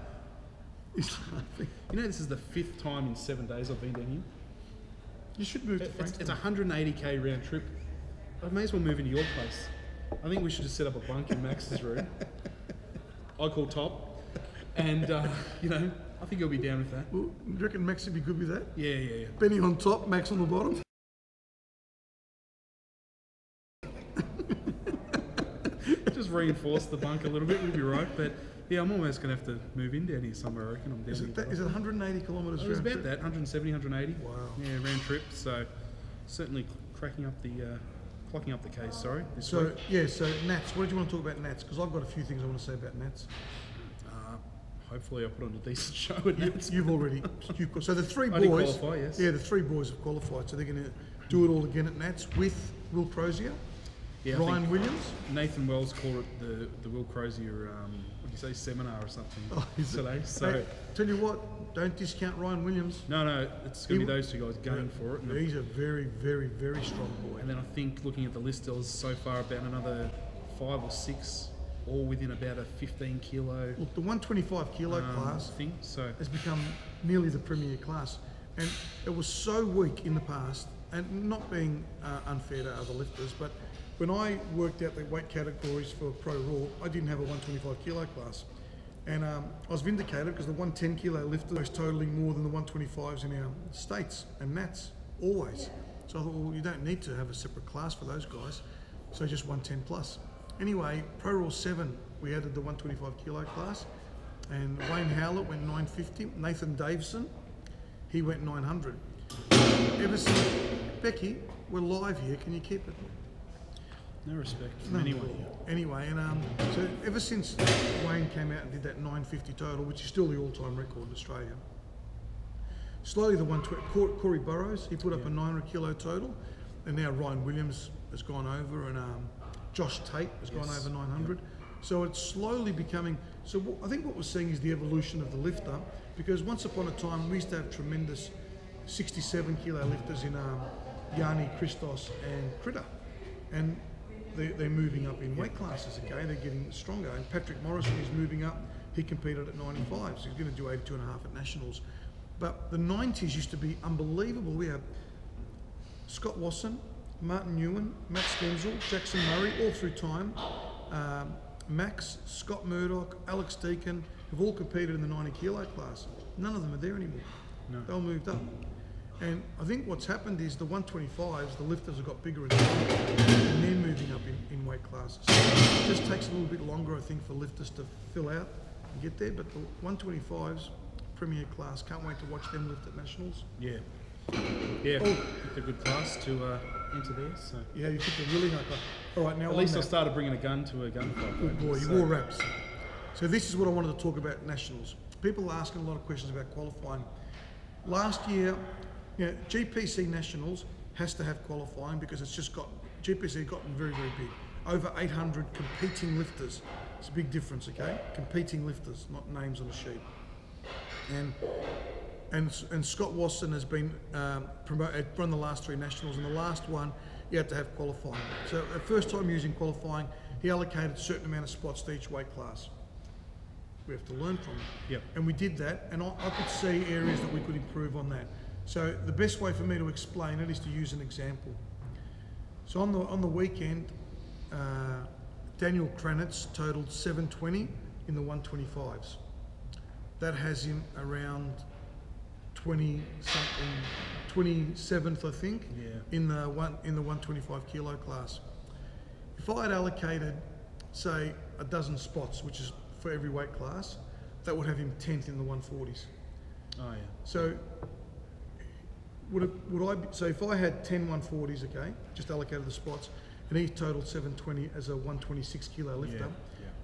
He's laughing. you know this is the 5th time in 7 days I've been down here. You should move to It's Frankston. a 180k round trip. I may as well move into your place. I think we should just set up a bunk in Max's room. I call top, and you know, I think he'll be down with that. Well, do you reckon Max would be good with that? Yeah. Benny on top, Max on the bottom. Just reinforce the bunk a little bit, we'll be right. But yeah, I'm almost going to have to move in down here somewhere, I reckon. I'm down Is here. it, is it 180 kilometres It was round about trip? that, 170, 180. Wow. Yeah, round trip. So certainly clocking up the case. Sorry. This So week. yeah, so Nats. What did you want to talk about Nats? Because I've got a few things I want to say about Nats. Hopefully, I put on a decent show. At Nats. You've already. So the three I did boys. qualify, yes. Yeah, the three boys have qualified, so they're going to do it all again at Nats with Will Crozier, Yeah, I Ryan think Williams. Nathan Wells called it the Will Crozier, what do you say, seminar or something Oh, is it? today. So Hey, tell you what, don't discount Ryan Williams. no, it's going He to be w- those two guys going for it. And, He's a very, very, very strong boy. and then I think looking at the list, there was so far about another 5 or 6, all within about a 15 kilo Look, the 125 kilo class thing. So has become nearly the premier class, and it was so weak in the past. And not being unfair to other lifters, but when I worked out the weight categories for ProRaw, I didn't have a 125 kilo class, and I was vindicated because the 110 kilo lifters was totaling more than the 125s in our states and Nats always. So I thought, well, you don't need to have a separate class for those guys, so just 110 plus. Anyway, ProRaw 7, we added the 125 kilo class, and Wayne Howlett went 950. Nathan Davison, he went 900. Ever since, Becky, we're live here. Can you keep it? no respect from No. anyone here. Anyway, and so ever since Wayne came out and did that 950 total, which is still the all-time record in Australia. Slowly, the 120. Corey Burrows, he put up a 900 kilo total, and now Ryan Williams has gone over, and Josh Tate has gone over 900. So it's slowly becoming. So I think what we're seeing is the evolution of the lifter, because once upon a time we used to have tremendous 67 kilo lifters in Yanni, Christos, and Critter, and they're moving up in weight classes. Okay, they're getting stronger. And Patrick Morrison is moving up. He competed at 95, so he's going to do 82.5 at nationals. But the 90s used to be unbelievable. We have Scott Wasson, Martin Ewan, Matt Stenzel, Jackson Murray, all through time. Max, Scott Murdoch, Alex Deacon have all competed in the 90 kilo class. None of them are there anymore. No. They all moved up. And I think what's happened is the 125s, the lifters have got bigger and stronger, and they're moving up in weight classes. So it just takes a little bit longer, I think, for lifters to fill out and get there. But the 125s, premier class, can't wait to watch them lift at nationals. Yeah, Oh. picked a good class to enter there. So Yeah, you picked a really hard class. All right, now at on least I that- started bringing a gun to a gunfight. Good boy, you So- wore wraps. So this is what I wanted to talk about nationals. People are asking a lot of questions about qualifying. Last year, GPC Nationals has to have qualifying because it's just got, GPC gotten very, very big. Over 800 competing lifters. It's a big difference, okay? Competing lifters, not names on a sheet. And Scott Wasson has been promoted, run the last 3 nationals, and the last one he had to have qualifying. So the first time using qualifying, he allocated a certain amount of spots to each weight class. We have to learn from it. Yep. And we did that, and I could see areas that we could improve on that. So the best way for me to explain it is to use an example. So on the weekend, Daniel Kranitz totaled 720 in the 125s. That has him around 27th, I think, in the 125 kilo class. If I had allocated, say, a dozen spots, which is for every weight class, that would have him 10th in the 140s. Oh yeah. So so if I had 10 140s, okay, just allocated the spots, and he totaled 720 as a 126 kilo lifter,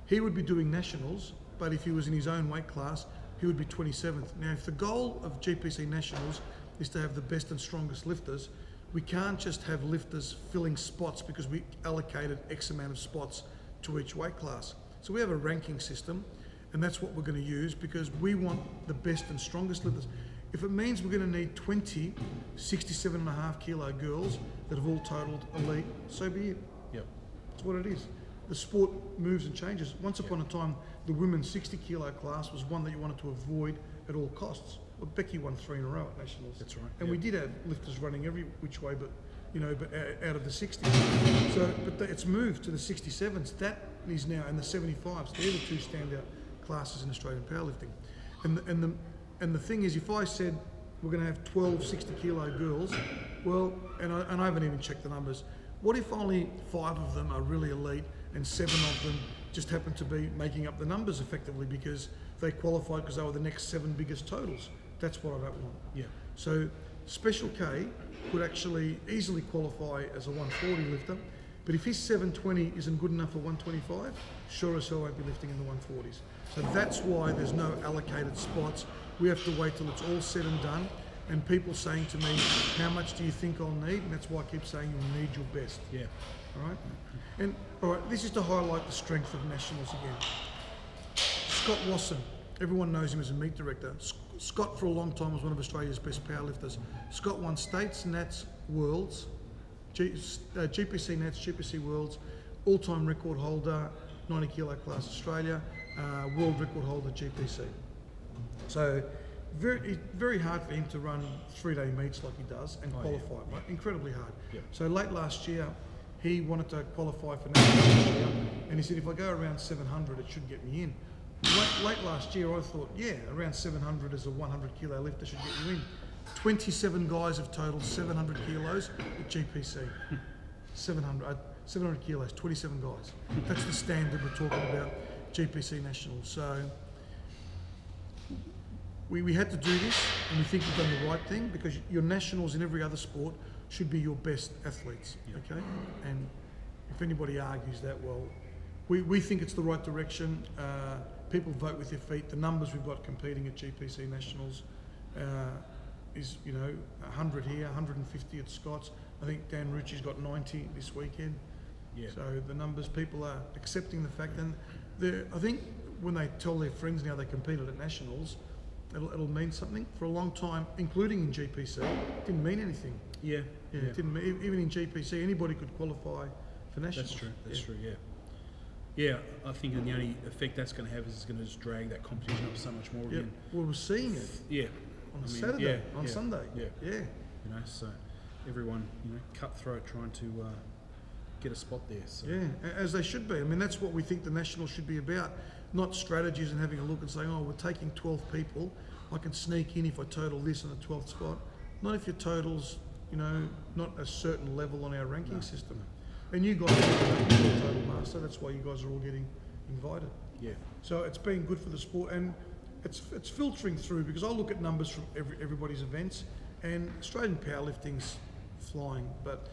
he would be doing nationals, but if he was in his own weight class, he would be 27th. Now, if the goal of GPC Nationals is to have the best and strongest lifters, we can't just have lifters filling spots because we allocated X amount of spots to each weight class. So we have a ranking system, and that's what we're going to use because we want the best and strongest lifters. If it means we're going to need 20 67.5 kilo girls that have all totaled elite, so be it. Yep. That's what it is. The sport moves and changes. Once upon a time, the women's 60 kilo class was one that you wanted to avoid at all costs. Well, Becky won 3 in a row at nationals. That's right. And we did have lifters running every which way, but out of the 60s. So, but it's moved to the 67s. That is now, and the 75s. They're the 2 standout classes in Australian powerlifting. And the thing is, if I said we're going to have 12 60 kilo girls, well, and I haven't even checked the numbers. What if only 5 of them are really elite and 7 of them just happen to be making up the numbers effectively because they qualified because they were the next 7 biggest totals? That's what I don't want. Yeah. So Special K could actually easily qualify as a 140 lifter, but if his 720 isn't good enough for 125, sure as hell won't be lifting in the 140s. So that's why there's no allocated spots. We have to wait till it's all said and done. And people saying to me, how much do you think I'll need? And that's why I keep saying you'll need your best. Yeah. All right? And all right, this is to highlight the strength of nationals again. Scott Wasson, everyone knows him as a meet director. Scott for a long time was one of Australia's best powerlifters. Scott won States, Nats, Worlds, GPC Nats, GPC Worlds, all-time record holder, 90 kilo class Australia, world record holder GPC. So very hard for him to run 3-day meets like he does and qualify, right? Incredibly hard. Yep. So late last year, he wanted to qualify for nationals, and he said, if I go around 700, it should get me in. Late last year, I thought, yeah, around 700 as a 100 kilo lifter should get you in. 27 guys have totaled 700 kilos at GPC. 700 kilos, 27 guys. That's the standard we're talking about, GPC Nationals. So we had to do this, and we think we've done the right thing because your nationals in every other sport should be your best athletes, okay? And if anybody argues that, well, we think it's the right direction. People vote with their feet. The numbers we've got competing at GPC Nationals is, 100 here, 150 at Scott's. I think Dan Rucci's got 90 this weekend. Yeah. So the numbers, people are accepting the fact, and I think when they tell their friends now they competed at Nationals, it'll mean something. For a long time, including in GPC, it didn't mean anything. Yeah. It didn't mean, even in GPC, anybody could qualify for Nationals. That's true. That's true. Yeah. Yeah, I think the only effect that's going to have is it's going to just drag that competition up so much more again. Well, we're seeing it. Yeah. On Saturday, on Sunday. Yeah. So everyone, cutthroat trying to get a spot there. So. Yeah, as they should be. I mean, that's what we think the Nationals should be about. Not strategies and having a look and saying, oh, we're taking 12 people. I can sneak in if I total this in the 12th spot. Not if your total's, not a certain level on our ranking system. And you guys are total master. That's why you guys are all getting invited. Yeah. So it's been good for the sport, and it's filtering through because I look at numbers from everybody's events, and Australian powerlifting's flying, but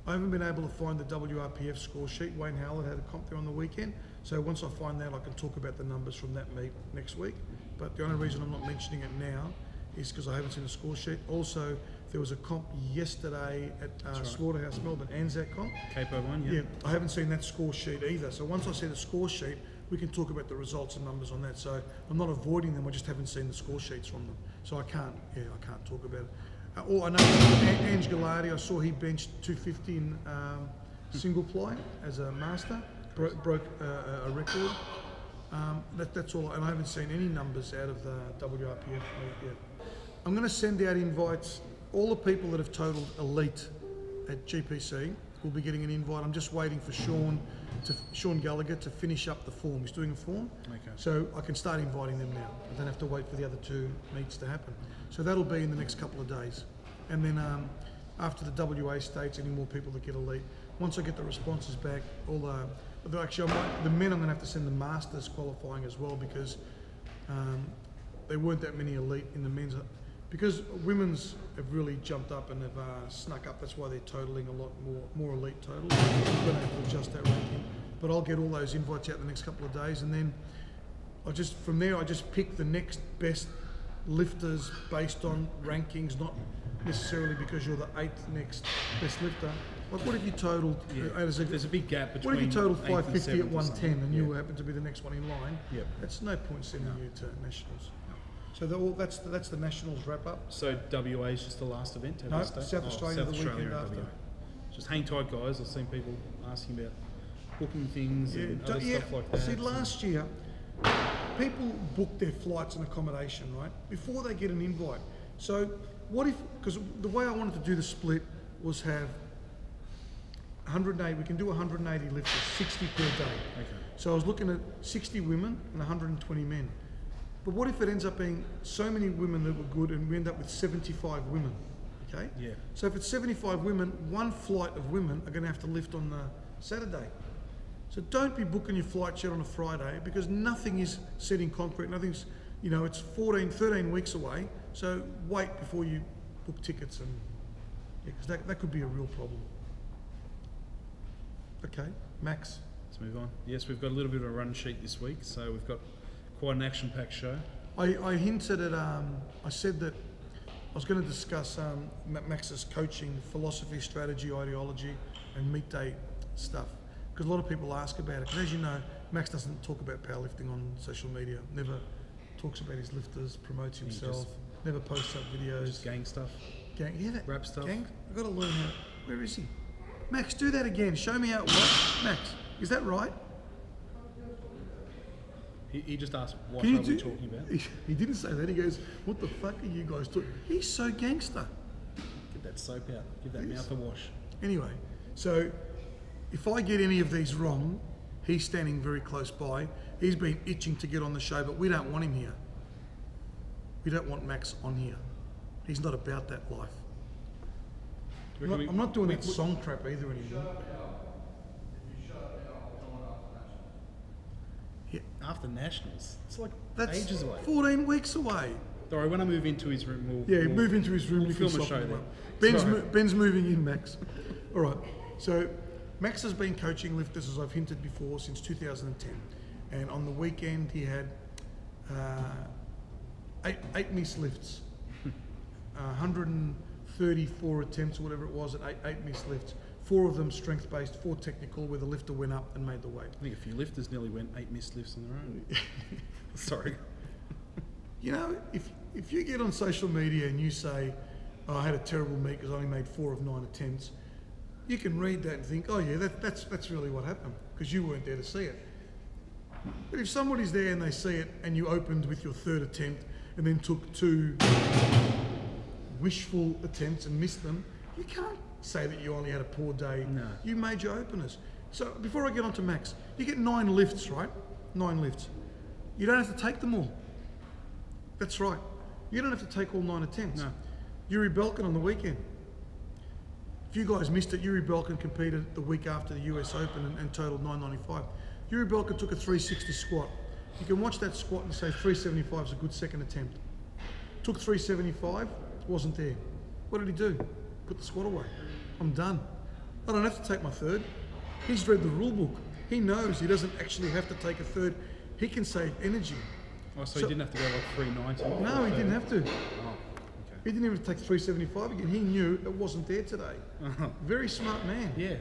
I haven't been able to find the WRPF score sheet. Wayne Howlett had a comp there on the weekend, so once I find that, I can talk about the numbers from that meet next week. But the only reason I'm not mentioning it now is because I haven't seen the score sheet. Also, there was a comp yesterday at Slaughterhouse Melbourne, Anzac comp. Capo one, Yeah, I haven't seen that score sheet either. So once I see the score sheet, we can talk about the results and numbers on that. So I'm not avoiding them, I just haven't seen the score sheets from them. So I can't talk about it. I know Ange Gallardi, I saw he benched 250 in single ply as a master, broke a record. That's all, and I haven't seen any numbers out of the WRPF meet yet. I'm going to send out invites. All the people that have totaled elite at GPC will be getting an invite. I'm just waiting for Sean Gallagher to finish up the form. He's doing a form, so I can start inviting them now. I don't have to wait for the other 2 meets to happen. So that'll be in the next couple of days. And then after the WA states, any more people that get elite. Once I get the responses back, the men I'm going to have to send the masters qualifying as well, because There weren't that many elite in the men's, because women's have really jumped up and have snuck up. That's why they're totaling a lot more elite totals. I'm going to have to adjust that ranking, but I'll get all those invites out the next couple of days, and then from there I just pick the next best lifters based on rankings, not necessarily because you're the 8th next best lifter. Like, what if you totaled? There's a big gap between. What if you totaled 8th and 550 at 7th or 110 and something? you happen to be the next one in line? Yep. That's no point sending you to nationals. So that's the nationals wrap up. So WA is just the last event. No, South Australia the weekend after. WA. Just hang tight, guys. I've seen people asking about booking things and other stuff like that. See, last year, people book their flights and accommodation, right, before they get an invite. So what if, because the way I wanted to do the split was have 180, we can do 180 lifters, 60 per day. Okay. So I was looking at 60 women and 120 men. But what if it ends up being so many women that were good and we end up with 75 women, okay? Yeah. So if it's 75 women, one flight of women are going to have to lift on the Saturday. So don't be booking your flight yet on a Friday, because nothing is set in concrete. Nothing's, it's 13 weeks away. So wait before you book tickets, and because that could be a real problem. Okay, Max. Let's move on. Yes, we've got a little bit of a run sheet this week, so we've got quite an action-packed show. I hinted at, I said that I was going to discuss Max's coaching philosophy, strategy, ideology, and meet day stuff. Because a lot of people ask about it. Because as you know, Max doesn't talk about powerlifting on social media. Never talks about his lifters, promotes himself. Never posts up videos. Just gang stuff. Rap stuff. Gang. I've got to learn how. Where is he? Max, do that again. Show me how it works. Max, is that right? He just asked, what Can are you we talking about? He didn't say that. He goes, what the fuck are you guys talking? He's so gangster. Get that soap out. Give that mouth a wash. Anyway, so if I get any of these wrong, he's standing very close by. He's been itching to get on the show, but we don't want him here. We don't want Max on here. He's not about that life. I'm not doing that song crap either anymore. After Nationals, it's like That's ages away. 14 weeks away. Sorry, when I move into his room, we'll Move into his room. We'll you can film a soften show him then. up. Ben's moving in, Max. All right. So Max has been coaching lifters, as I've hinted before, since 2010. And on the weekend, he had eight missed lifts, 134 attempts or whatever it was at eight missed lifts. 4 of them strength-based, 4 technical, where the lifter went up and made the weight. I think a few lifters nearly went 8 missed lifts on their own. Sorry. If you get on social media and you say, I had a terrible meet because I only made 4 of 9 attempts, you can read that and think, oh yeah, that's really what happened, because you weren't there to see it. But if somebody's there and they see it, and you opened with your 3rd attempt and then took 2 wishful attempts and missed them, you can't say that you only had a poor day. No. You made your openers. So before I get on to Max, you get 9 lifts, right? 9 lifts. You don't have to take them all. That's right. You don't have to take all 9 attempts. No. Yuri Belkin on the weekend. If you guys missed it, Yuri Belkin competed the week after the US Open and totaled 995. Yuri Belkin took a 360 squat. You can watch that squat and say 375 is a good second attempt. Took 375, wasn't there. What did he do? Put the squat away. I'm done. I don't have to take my 3rd. He's read the rule book. He knows he doesn't actually have to take a 3rd. He can save energy. Oh, so he didn't have to go like 390? No, he didn't have to. Oh, okay. He didn't even take 375 again. He knew it wasn't there today. Very smart man. Yeah.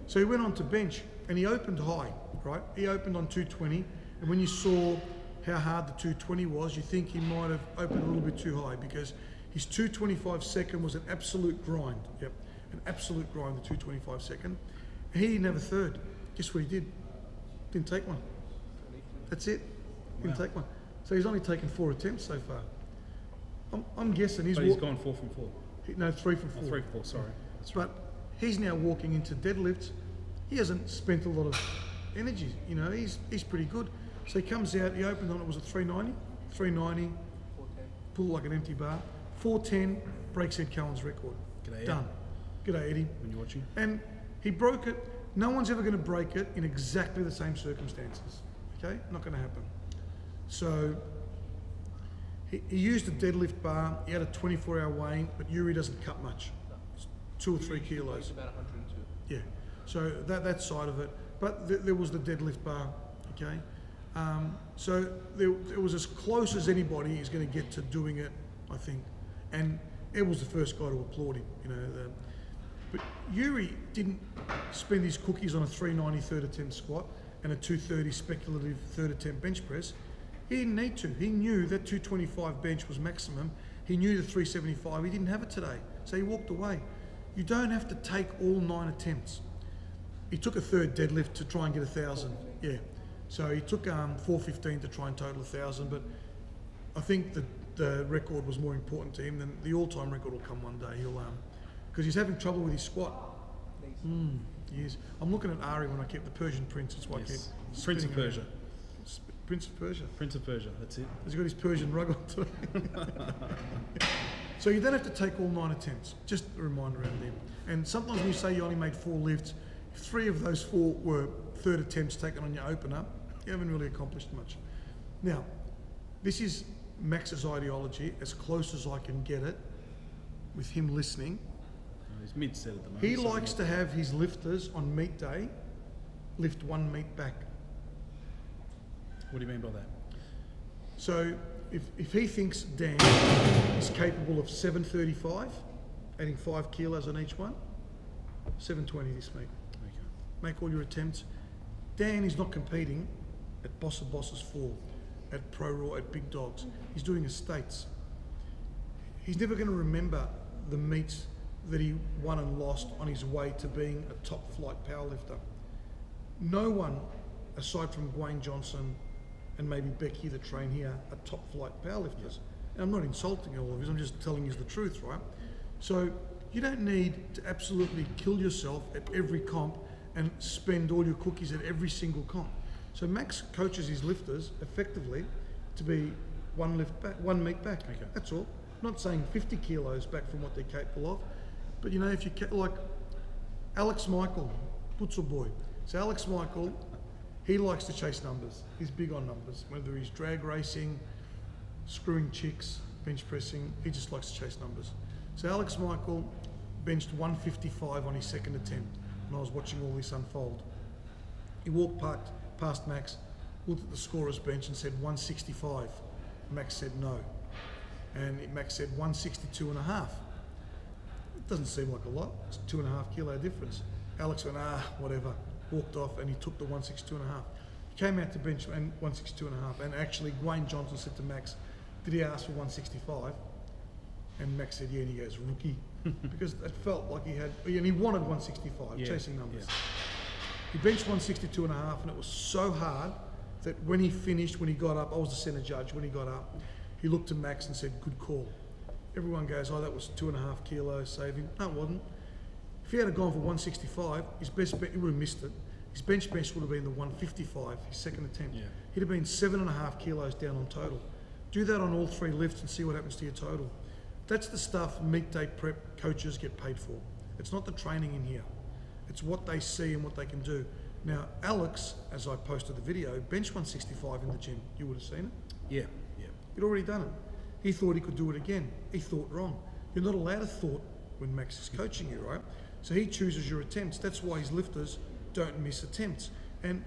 So he went on to bench and he opened high, right? He opened on 220, and when you saw how hard the 220 was, you think he might have opened a little bit too high, because his 225 second was an absolute grind. Yep, an absolute grind, the 225 second. And he didn't have a 3rd. Guess what he did? Didn't take one. That's it. Didn't take one. So he's only taken 4 attempts so far. I'm guessing he's gone 4 from 4. No, 3 from 4. 3 from 4, sorry. That's right. But he's now walking into deadlifts. He hasn't spent a lot of energy. He's pretty good. So he comes out, he opened on it, was it 390? 390, pull like an empty bar. 410, breaks Ed Cohen's record. G'day, Done. G'day, Eddie. When you're watching. And he broke it. No one's ever going to break it in exactly the same circumstances. Okay? Not going to happen. So He used a deadlift bar. He had a 24-hour weighing, but Yuri doesn't cut much. It's 2 or 3 kilos. It's about 102. Yeah. So that side of it. But there was the deadlift bar. Okay. So it was as close as anybody is going to get to doing it, I think. And Ed was the first guy to applaud him. You know. But Yuri didn't spend his cookies on a 390 third attempt squat and a 230 speculative third attempt bench press. He didn't need to. He knew that 225 bench was maximum. He knew the 375. He didn't have it today, so he walked away. You don't have to take all 9 attempts. He took a third deadlift to try and get 1,000. Yeah. So he took 415 to try and total 1,000, but I think the record was more important to him than the all-time record will come one day. He'll because he's having trouble with his squat. He is. I'm looking at Ari when I keep the Persian Prince. That's why I keep Prince of spinning Persia. around. Prince of Persia. Prince of Persia, that's it. He's got his Persian rug on today. So you don't have to take all 9 attempts. Just a reminder around them. And sometimes when you say you only made 4 lifts, if 3 of those 4 were third attempts taken on your opener, you haven't really accomplished much. Now, this is Max's ideology, as close as I can get it, with him listening. He's mid-set at the moment. He likes to have his lifters on meet day lift 1 meet back. What do you mean by that? So if he thinks Dan is capable of 735, adding 5 kilos on each one, 720 this meet. Okay. Make all your attempts. Dan is not competing at Boss of Bosses 4, at ProRaw, at Big Dogs. He's doing a States. He's never going to remember the meets that he won and lost on his way to being a top flight powerlifter. No one, aside from Dwayne Johnson and maybe Becky that train here, are top flight powerlifters. And I'm not insulting all of you, I'm just telling you the truth, right? So you don't need to absolutely kill yourself at every comp and spend all your cookies at every single comp. So Max coaches his lifters effectively to be 1 lift back, 1 meet back. Okay. That's all. I'm not saying 50 kilos back from what they're capable of, but you know, if you like Alex Michael, Putzel boy. So Alex Michael, he likes to chase numbers. He's big on numbers. Whether he's drag racing, screwing chicks, bench pressing, he just likes to chase numbers. So Alex Michael benched 155 on his 2nd attempt when I was watching all this unfold. He walked past Max, looked at the scorer's bench and said 165. Max said no. And Max said 162 and a half. It doesn't seem like a lot. It's 2.5 kilo difference. Alex went, whatever. Walked off and he took the 162 and a half. He came out to bench and 162 and a half. And actually, Dwayne Johnson said to Max, did he ask for 165? And Max said, yeah, and he goes, rookie. Because it felt like he had, and he wanted 165, chasing numbers. Yeah. He benched 162 and a half, and it was so hard that when he finished, when he got up, I was the centre judge, when he got up, he looked to Max and said, good call. Everyone goes, that was 2.5 kilos saving. No, it wasn't. If he had gone for 165, his best bet, he would have missed it. His bench would have been the 155, his 2nd attempt. Yeah. He'd have been 7.5 kilos down on total. Do that on all 3 lifts and see what happens to your total. That's the stuff meet day prep coaches get paid for. It's not the training in here. It's what they see and what they can do. Now, Alex, as I posted the video, benched 165 in the gym. You would have seen it? Yeah. He'd already done it. He thought he could do it again. He thought wrong. You're not allowed to thought when Max is coaching you, right? So he chooses your attempts. That's why his lifters don't miss attempts. And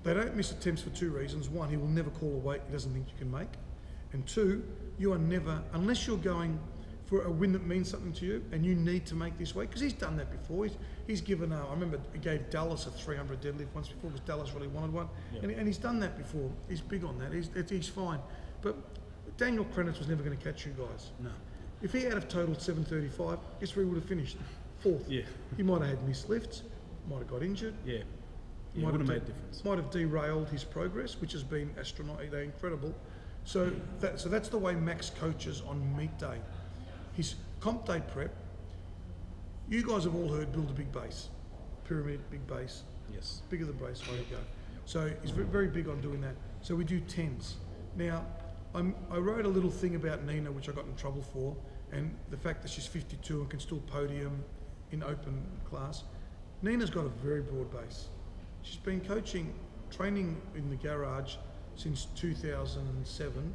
they don't miss attempts for 2 reasons. 1, he will never call a weight he doesn't think you can make. And 2, you are never, unless you're going for a win that means something to you and you need to make this weight, because he's done that before. He's given, I remember he gave Dallas a 300 deadlift once before because Dallas really wanted one. Yep. And he's done that before. He's big on that. He's fine. But Daniel Krenitz was never going to catch you guys. No. If he had a total 735, guess where he would have finished? 4th. Yeah. He might have had missed lifts, might have got injured. Yeah. Might would have made a difference. Might have derailed his progress, which has been astronomically incredible. So that's the way Max coaches on meet day. His comp day prep, you guys have all heard build a big base. Pyramid, big base. Yes. Bigger the base, way to go. So he's very big on doing that. So we do 10s. Now, I wrote a little thing about Nina, which I got in trouble for, and the fact that she's 52 and can still podium in open class. Nina's got a very broad base. She's been training in the garage since 2007,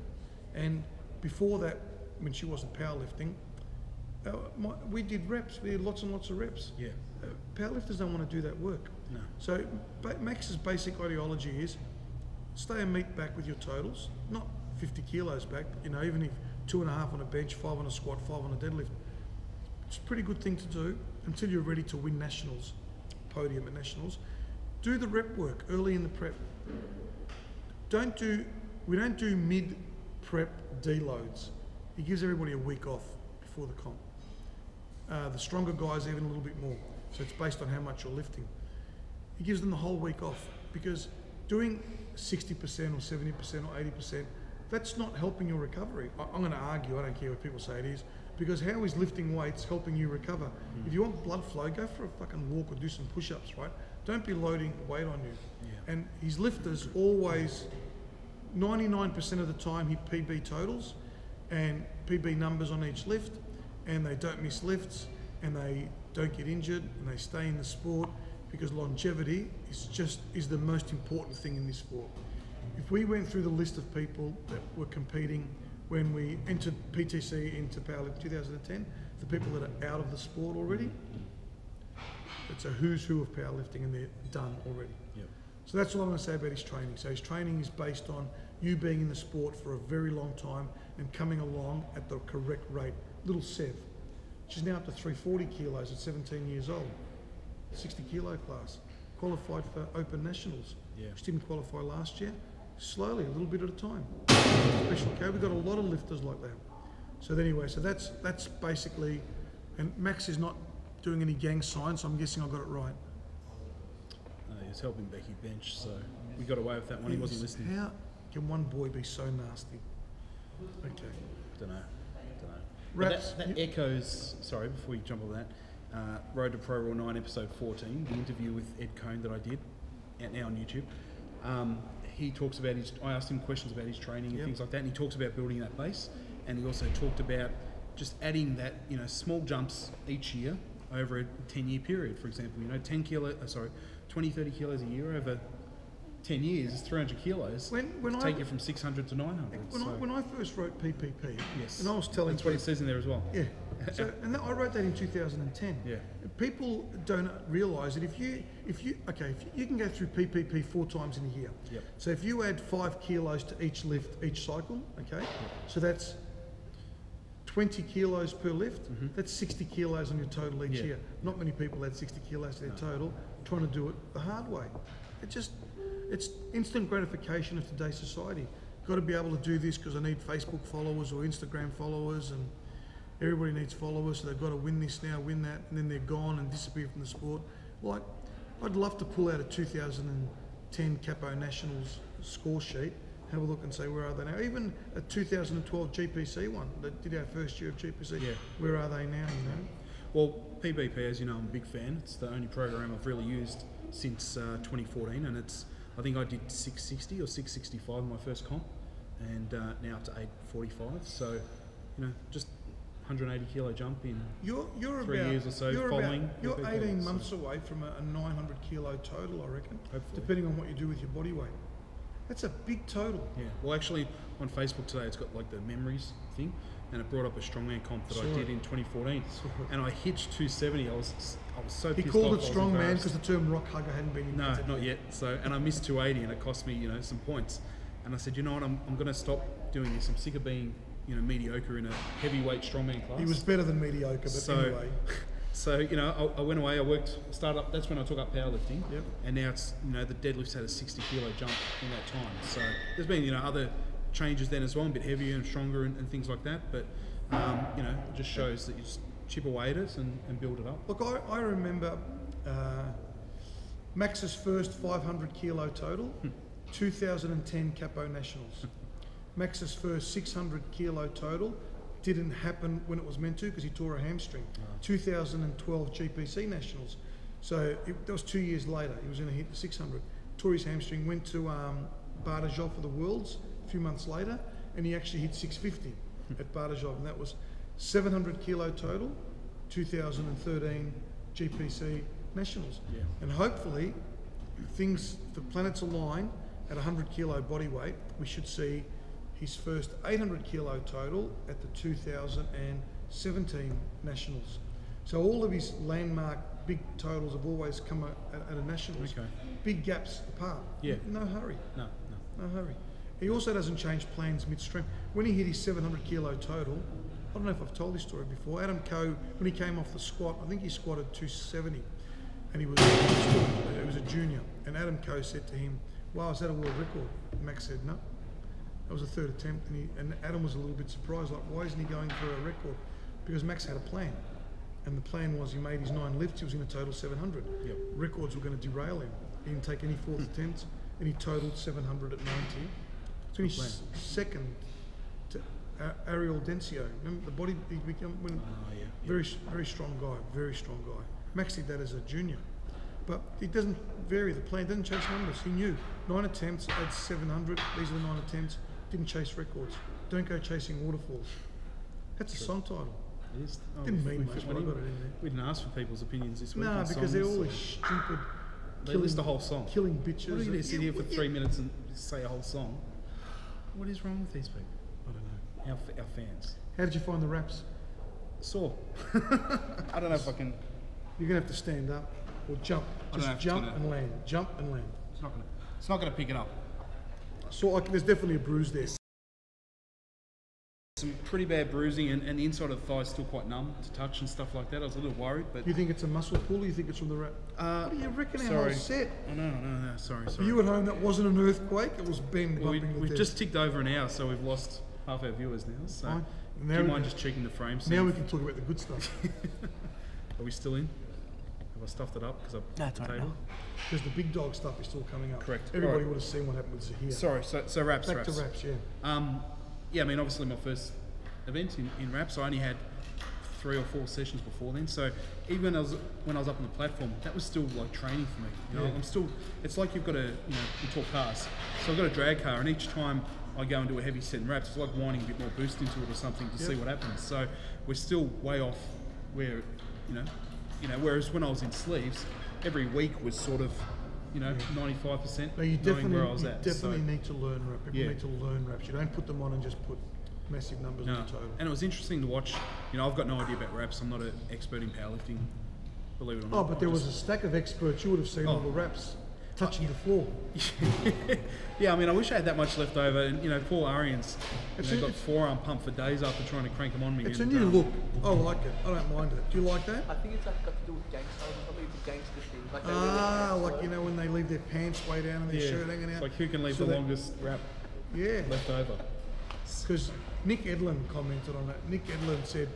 and before that, when she wasn't powerlifting, we did reps. We did lots and lots of reps. Yeah. Powerlifters don't want to do that work. No. So Max's basic ideology is stay a meat back with your totals, not 50 kilos back, but, you know, even if 2.5 on a bench, 5 on a squat, 5 on a deadlift, it's a pretty good thing to do until you're ready to win nationals, podium at nationals. Do the rep work early in the prep. We don't do mid-prep deloads. It gives everybody a week off before the comp. The stronger guys even a little bit more. So it's based on how much you're lifting. It gives them the whole week off, because doing 60% or 70% or 80%, that's not helping your recovery. I'm going to argue, I don't care what people say it is, because how is lifting weights helping you recover? If you want blood flow, go for a fucking walk or do some push-ups, right? Don't be loading weight on you. Yeah. And his lifters always, 99% of the time, hit PB totals and PB numbers on each lift, and they don't miss lifts, and they don't get injured, and they stay in the sport, because longevity is the most important thing in this sport. If we went through the list of people that were competing when we entered PTC into powerlifting 2010, the people that are out of the sport already, it's a who's who of powerlifting, and they're done already. Yep. So that's all I'm going to say about his training. So his training is based on you being in the sport for a very long time and coming along at the correct rate. Little Sev, she's now up to 340 kilos at 17 years old, 60 kilo class, qualified for Open Nationals. Yeah. She didn't qualify last year. Slowly, a little bit at a time. Special K, we've got a lot of lifters like that. So anyway, so that's basically, and Max is not doing any gang signs, so I'm guessing I got it right. He was helping Becky bench, so we got away with that one. He wasn't listening. How can one boy be so nasty? Okay. Don't know. Raps, That echoes. Sorry, before you jump on that. Road to ProRaw 9, episode 14, the interview with Ed Cohn that I did, out now on YouTube. He talks about I asked him questions about his training and things like that, and he talks about building that base, and he also talked about just adding that, you know, small jumps each year over a 10-year period. For example, you know, 20, 30 kilos a year over 10 years is 300 kilos. When take you from 600 to 900. When I first wrote PPP, yes, and I was telling that's what it says in there as well. Yeah. So, and I wrote that in 2010. Yeah. People don't realise that if you can go through PPP 4 times in a year. Yep. So if you add 5 kilos to each lift, each cycle, okay, so that's 20 kilos per lift. That's 60 kilos on your total each year. Not many people add 60 kilos to their total, trying to do it the hard way. It's instant gratification of today's society. Got to be able to do this because I need Facebook followers or Instagram followers, and everybody needs followers, so they've got to win this now, win that, and then they're gone and disappear from the sport. Like, I'd love to pull out a 2010 Capo Nationals score sheet, have a look and say, where are they now? Even a 2012 GPC one that did our first year of GPC, where are they now, you know? Well, PBP, as you know, I'm a big fan. It's the only program I've really used since 2014, and I think I did 660 or 665 in my first comp, and now up to 845. So, you know, just 180 kilo jump in You're 3 years or so following. You're PBP, 18 months away from a 900 kilo total, I reckon, Hopefully. depending on what you do with your body weight. That's a big total. Yeah. Well, actually, on Facebook today, it's got like the memories thing, and it brought up a strongman comp that I did in 2014, and I hitched 270. I was so He pissed called off, it I was strongman embarrassed. because the term rock hugger hadn't been No, invented. not yet. So, and I missed 280, and it cost me, you know, some points. And I said, you know what, I'm going to stop doing this. I'm sick of being, you know, mediocre in a heavyweight strongman class. He was better than mediocre, but So- anyway. So, you know, I went away, started up, that's when I took up powerlifting. Yep. And now it's, you know, the deadlift's had a 60 kilo jump in that time. So there's been, you know, other changes then as well, a bit heavier and stronger and things like that. But, you know, it just shows that you just chip away at it and build it up. Look, I remember Max's first 500 kilo total, 2010 Capo Nationals. Max's first 600 kilo total didn't happen when it was meant to because he tore a hamstring. 2012 GPC Nationals. So that was 2 years later. He was going to hit the 600. Tore his hamstring, went to Bardajov for the Worlds a few months later, and he actually hit 650 at Bardajov, and that was 700 kilo total, 2013 GPC Nationals. Yeah. And hopefully, if the planets align at 100 kilo body weight, we should see his first 800 kilo total at the 2017 Nationals. So all of his landmark big totals have always come at a Nationals. Okay. Big gaps apart. Yeah. No hurry. No. No hurry. He also doesn't change plans midstream. When he hit his 700 kilo total, I don't know if I've told this story before. Adam Coe, when he came off the squat, I think he squatted 270, and he was a junior. And Adam Coe said to him, "Wow, is that a world record?" Max said, "No, that was a third attempt." And Adam was a little bit surprised, like, why isn't he going for a record? Because Max had a plan, and the plan was he made his 9 lifts. He was in a total 700. Yep. Records were going to derail him. He didn't take any fourth attempts, and he totaled 700 at 90. Finished second to Ariel Dencio. Remember the body he became very strong guy, very strong guy. Max did that as a junior, but it doesn't vary the plan. Doesn't chase numbers. He knew 9 attempts at 700. These are the 9 attempts. Didn't chase records. Don't go chasing waterfalls. That's a song title. It is. Didn't mean much, but I got it in there. We didn't ask for people's opinions this week. No, on because they're songs. always stupid. They list a whole song. Killing bitches. What are you going to sit here for 3 minutes and say a whole song? What is wrong with these people? I don't know. Our fans. How did you find the raps? Sore. I don't know if I can. You're gonna have to stand up or jump. I don't know Just if jump it's and land. Jump and land. It's not gonna pick it up. So there's definitely a bruise there. Some pretty bad bruising, and the inside of the thigh is still quite numb to touch and stuff like that. I was a little worried, but You think it's a muscle pull or you think it's from the rap? What do you reckon our whole sorry. set? Oh, no. Sorry. For you at home, that wasn't an earthquake, it was Ben Well, bumping the we've desk. just ticked over an hour, so we've lost half our viewers now. So, Fine. do Now you we mind can- just checking the frame? Now we can talk about the good stuff. Are we still in? Have I stuffed it up because I No, it's all right table? Because the big dog stuff is still coming up. Correct. Everybody Alright. would have seen what happened with Zahir. Sorry. So raps. Back to raps, yeah. Yeah, I mean, obviously my first event in raps, I only had 3 or 4 sessions before then. So even when I was up on the platform, that was still like training for me. You know, Yeah. I'm still. It's like you've got a, you talk cars. So I've got a drag car, and each time I go and do a heavy set in raps, it's like winding a bit more boost into it or something to see what happens. So we're still way off where, whereas when I was in sleeves, every week was sort of, 95%. But you knowing where I was definitely, at. definitely So- need to learn rap. People Yeah. need to learn raps. You don't put them on and just put massive numbers on No, the total. and it was interesting to watch. I've got no idea about raps. I'm not an expert in powerlifting, believe it or not. Oh, but there was a stack of experts. You would have seen all Oh. the raps touching the floor. Yeah, I mean, I wish I had that much left over. And poor Arians, It's got a- forearm pump for days after trying to crank them on me. It's a and, new look. I like it. I don't mind it. Do you like that? I think it's got to do with gangster, probably the gangster thing. Like they When they leave their pants way down and their Yeah, shirt hanging out. it's like who can leave So the that- longest rap Yeah. left over. Because Nick Edlin commented on it. Nick Edlin said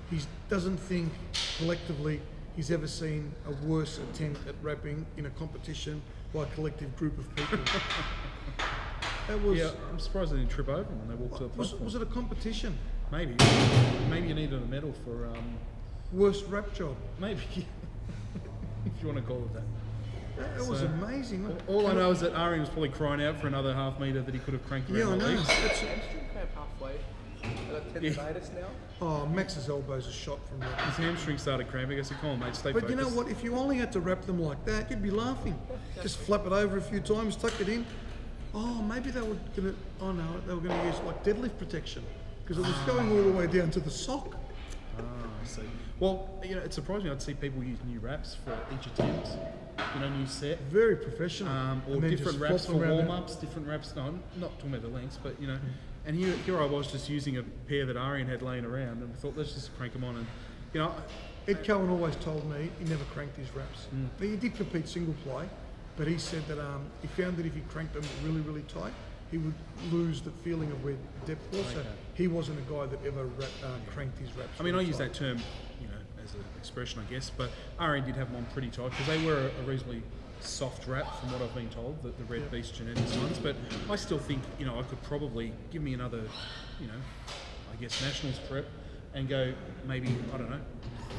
he doesn't think collectively he's ever seen a worse attempt at rapping in a competition by a collective group of people. That was, Yeah, I'm surprised they didn't trip over when they walked to the platform. was it a competition? Maybe you needed a medal for Worst rap job. maybe if you want to call it that. That was So, amazing. All I know is that Ari was probably crying out for another half metre that he could have cranked around Yeah, I the know. legs. That's- hamstring cramp halfway. I got tendonitis now. Oh, Max's elbow's a shot from that. His hamstring started cramping. I said, "Come on, mate, stay But focused." you know what? If you only had to wrap them like that, you'd be laughing. Just flap it over a few times, tuck it in. Oh, maybe they were gonna. Oh no, they were gonna use like deadlift protection because it was going all the way down to the sock. Ah, I see. Well, it surprised me. I'd see people use new wraps for each attempt. New set. Very professional. Or And then different just wraps flop for them around warm-ups, different wraps. No, I'm not talking about the lengths, but And here I was just using a pair that Arian had laying around, and we thought, let's just crank them on. And Ed Cohen always told me he never cranked his wraps. He did compete single play, but he said that he found that if he cranked them really, really tight, he would lose the feeling of where depth was. So Okay. he wasn't a guy that ever cranked his wraps. I mean, I really use tight. that term, as an expression, I guess. But Arian did have them on pretty tight because they were a reasonably soft wrap, from what I've been told, the Red Beast Genetics ones. But I still think, I could probably give me another, I guess Nationals prep and go maybe, I don't know,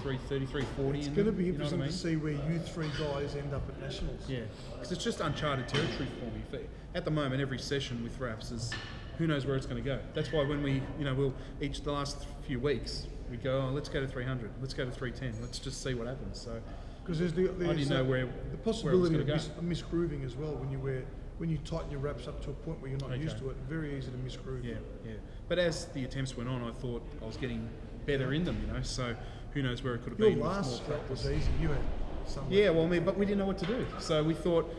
330, 340. It's in going to them, be you know what interesting I mean? to see where you three guys end up at nationals. Yeah, because it's just uncharted territory for me. At the moment, every session with wraps is who knows where it's going to go. That's why when we, we'll the last few weeks we go, oh, let's go to 300, let's go to 310, let's just see what happens. So Because there's I didn't know where the where it was possibility gonna of misgrooving as well when you wear when you tighten your wraps up to a point where you're not used to it, very easy to misgroove. Yeah, yeah. But as the attempts went on, I thought I was getting better in them, you know. So who knows where it could have Your been. last with more strap was practice. easy. You had some. Yeah, well, I mean, but we didn't know what to do. So we thought,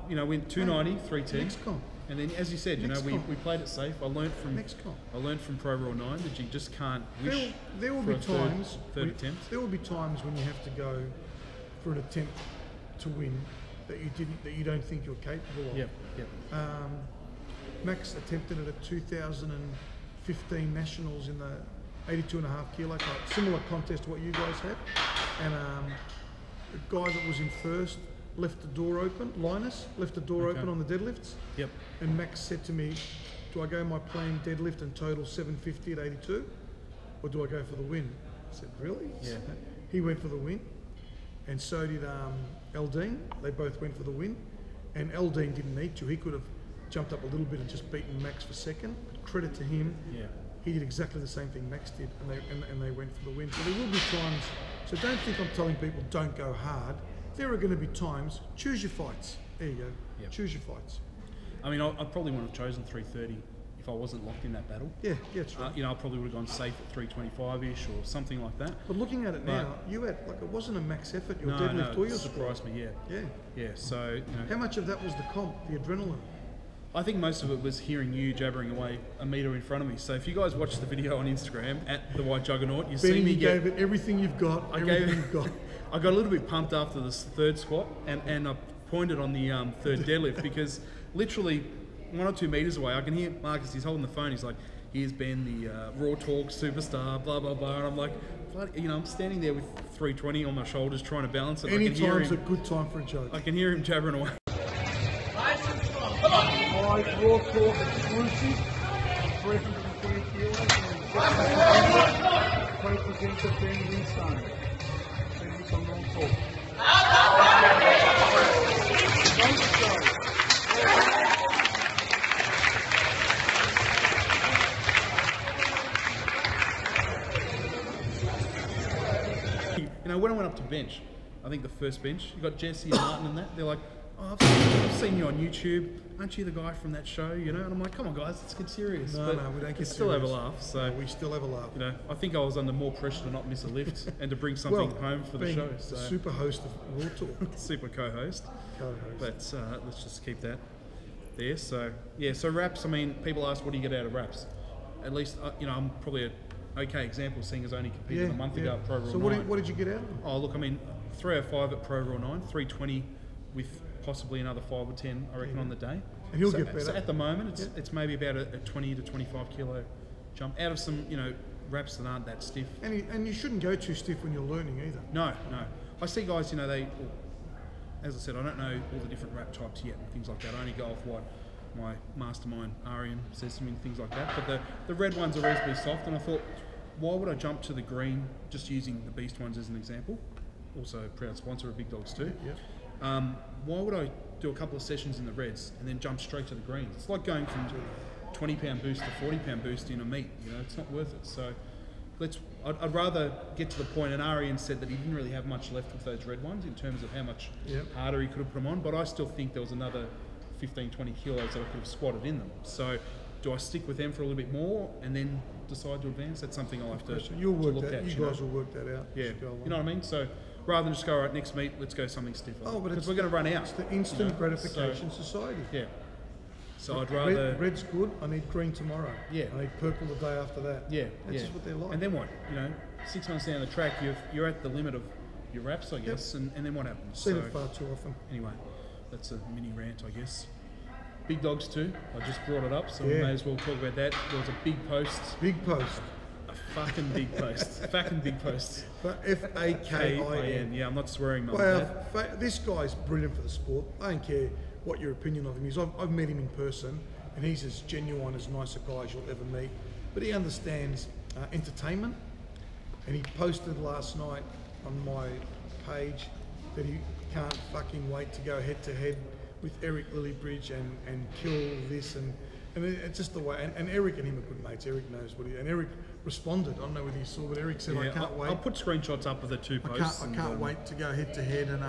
you know, went 290, 310. Next comp. And then, as you said, you know, we played it safe. I learnt from ProRaw 9 that you just can't wish There will for be a times. third attempt. There will be times when you have to go for an attempt to win that you don't think you're capable of. Yep, yep. Max attempted it at 2015 nationals in the 82.5 kilo club, similar contest to what you guys had, and the guy that was in first left the door open. Linus left the door open on the deadlifts. Yep. And Max said to me, "Do I go my plain deadlift and total 750 at 82, or do I go for the win?" I said, "Really?" Yeah. He went for the win, and so did Eldine. They both went for the win, and Eldine didn't need to. He could have jumped up a little bit and just beaten Max for second. But credit to him. Yeah. He did exactly the same thing Max did, and they went for the win. So there will be times. So don't think I'm telling people don't go hard. There are going to be times. Choose your fights. There you go. Yep. Choose your fights. I mean, I probably wouldn't have chosen 330 if I wasn't locked in that battle. Yeah, that's right. You know, I probably would have gone safe at 325-ish or something like that. But looking at it now, you had like it wasn't a max effort. Your No, deadlift or it your squat. surprised me. Yeah. Yeah. Yeah. So you know, How much of that was the comp, the adrenaline? I think most of it was hearing you jabbering away a metre in front of me. So if you guys watch the video on Instagram at the White Juggernaut, you see Benny, me you get. gave it everything you've got. You've got. I got a little bit pumped after the third squat, and I pointed on the third deadlift because literally 1 or 2 meters away, I can hear Marcus. He's holding the phone. He's like, "Here's Ben, the Raw Talk superstar, blah blah blah." And I'm like, you know, I'm standing there with 320 on my shoulders, trying to balance it. Any I can hear time's a him. good time for a joke. I can hear him jabbering away. Live Raw Talk exclusive, 320 kilos, co-presenter Ben Winstone. Send me some Raw Talk. You know, when I went up to bench, I think the first bench, you got Jesse and Martin and that. They're like, "Oh, I've seen you on YouTube. Aren't you the guy from that show?" You know, and I'm like, "Come on, guys, let's get serious." No, But no, we don't get still have a serious. laugh. So We still have a laugh. you know, I think I was under more pressure to not miss a lift and to bring something home for the being show. the So super host of Raw Talk. super co-host. Co-host. But let's just keep that there. So yeah, so wraps. I mean, people ask, what do you get out of wraps? At least you know, I'm probably an okay example, seeing as I only competed a month ago at ProRaw So 9. what did you get out of them? Oh, look, I mean, 305 at ProRaw 9, 320 with possibly another 5 or 10, I reckon, on the day. And he'll so, get better. So at the moment, it's maybe about a 20 to 25 kilo jump out of some, you know, wraps that aren't that stiff. And you shouldn't go too stiff when you're learning either. No, no. I see guys, you know, as I said, I don't know all the different wrap types yet and things like that. I only go off what my mastermind Arian says to me and things like that. But the red ones are reasonably soft, and I thought, why would I jump to the green, just using the Beast ones as an example? Also a proud sponsor of Big Dogs too. Yeah. Why would I do a couple of sessions in the reds and then jump straight to the greens? It's like going from 20-pound boost to 40-pound boost in a meet. You know, it's not worth it. So I'd rather get to the point. And Arian said that he didn't really have much left with those red ones in terms of how much harder he could have put them on. But I still think there was another 15, 20 kilos that I could have squatted in them. So do I stick with them for a little bit more and then decide to advance? That's something I'll have to, You'll work look that. at. You guys will work that out. Yeah, as you go along. you know what I mean? So rather than just go, all right, next meet, let's go something stiffer. Oh, but because we're going to run out. It's the instant gratification society. Yeah. So I'd rather... Red's good. I need green tomorrow. Yeah. I need purple the day after that. Yeah, That's just what they're like. And then what? You know, 6 months down the track, you're at the limit of your wraps, I guess, and then what happens? Seen it far too often. Anyway, that's a mini rant, I guess. Big Dogs too. I just brought it up, so we may as well talk about that. There was a big post. Big post. A fucking big post. Fucking big post. F-A-K-I-N. Yeah, I'm not swearing, Mum. Well, this guy's brilliant for the sport. I don't care what your opinion of him is. I've met him in person, and he's as genuine, as nice a guy as you'll ever meet. But he understands entertainment, and he posted last night on my page that he can't fucking wait to go head to head with Eric Lillybridge and kill this and it's just the way. And Eric and him are good mates. Eric knows what he. And Eric responded. I don't know whether you saw, but Eric said, "I can't wait. I'll put screenshots up of the two posts. I can't wait to go head to head and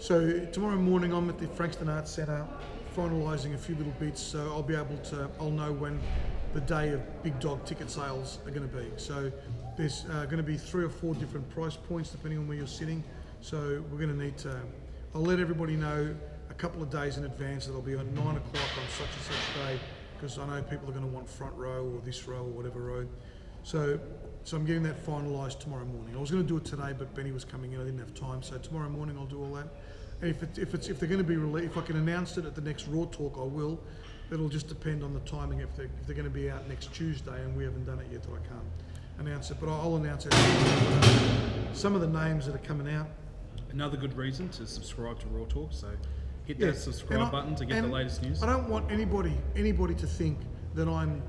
So tomorrow morning I'm at the Frankston Arts Centre finalising a few little bits, so I'll know when the day of big dog ticket sales are going to be. So there's going to be 3 or 4 different price points depending on where you're sitting. So we're going to need to, I'll let everybody know a couple of days in advance that I'll be on 9 o'clock on such and such day, because I know people are going to want front row or this row or whatever row. So I'm getting that finalised tomorrow morning. I was going to do it today, but Benny was coming in. I didn't have time. So tomorrow morning I'll do all that. And if they're going to be released, if I can announce it at the next Raw Talk, I will. It'll just depend on the timing. If they're going to be out next Tuesday, and we haven't done it yet, so I can't announce it. But I'll announce it. Some of the names that are coming out. Another good reason to subscribe to Raw Talk. So hit that subscribe button to get the latest news. I don't want anybody to think that I'm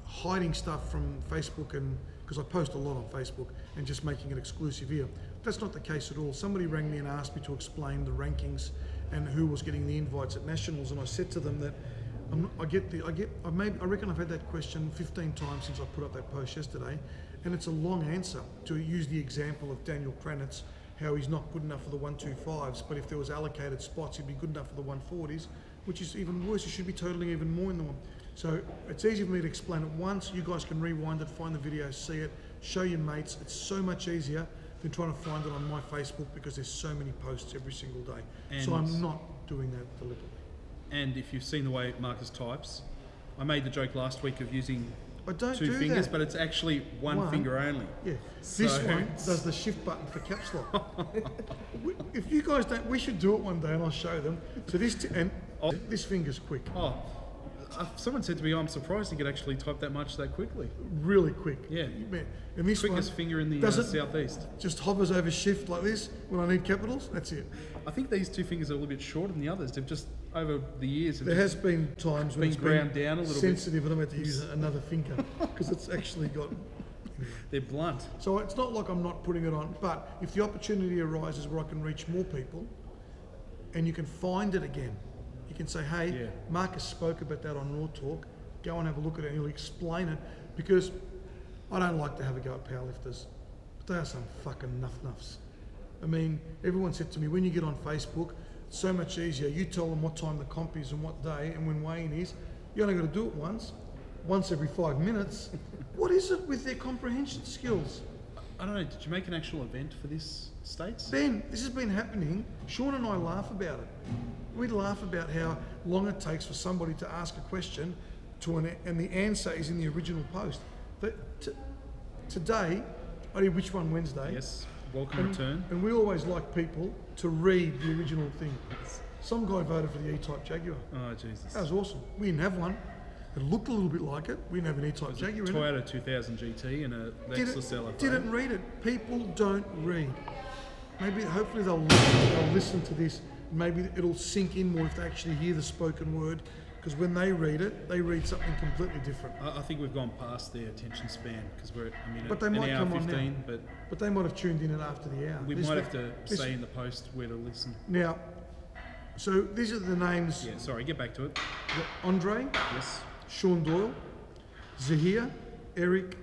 hiding stuff from Facebook, and because I post a lot on Facebook, and just making it exclusive here. That's not the case at all. Somebody rang me and asked me to explain the rankings and who was getting the invites at nationals, and I said to them that I reckon I've had that question 15 times since I put up that post yesterday, and it's a long answer. To use the example of Daniel Kranitz, how he's not good enough for the 125s, but if there was allocated spots, he'd be good enough for the 140s, which is even worse. He should be totaling even more in the one. So it's easy for me to explain it once. You guys can rewind it, find the video, see it, show your mates. It's so much easier than trying to find it on my Facebook, because there's so many posts every single day. And so I'm not doing that deliberately. And if you've seen the way Marcus types, I made the joke last week of using I don't 2 do fingers, that. but it's actually one finger only. Yeah. So This one does the shift button for caps lock. If you guys don't, we should do it one day and I'll show them. So this finger's quick. Oh, someone said to me, I'm surprised you could actually type that much that quickly. Really quick. Yeah. And this Quickest one finger in the southeast. just hovers over shift like this when I need capitals. That's it. I think these 2 fingers are a little bit shorter than the others. They've just, over the years, There has been times when been it's ground been down a little bit. sensitive and I've had to use another finger because it's actually got. They're blunt. So it's not like I'm not putting it on, but if the opportunity arises where I can reach more people, and you can find it again, you can say, hey, Marcus spoke about that on Raw Talk. Go and have a look at it, and he'll explain it, because I don't like to have a go at powerlifters, but they are some fucking nuff-nuffs. I mean, everyone said to me, when you get on Facebook, it's so much easier. You tell them what time the comp is and what day and when weighing is. You only got to do it once every 5 minutes. What is it with their comprehension skills? I don't know, did you make an actual event for this, States? Ben, this has been happening. Sean and I laugh about it. We laugh about how long it takes for somebody to ask a question and the answer is in the original post. But today, I did Which One Wednesday. Yes, welcome return. And we always like people to read the original thing. Some guy voted for the E-Type Jaguar. Oh, Jesus. That was awesome. We didn't have one. It looked a little bit like it. We didn't have an E-Type Jaguar in it. Toyota 2000 GT and a Lexus LFA. Didn't read it. People don't read. Maybe, hopefully they'll listen to this. Maybe it'll sink in more if they actually hear the spoken word. Because when they read it, they read something completely different. I think we've gone past their attention span, because we're at But they an might hour come 15. on now. But they might have tuned in after the hour. We might have to say in the post where to listen. Now, so these are the names. Yeah, sorry, get back to it. Andre, Yes. Sean Doyle, Zahir, Eric,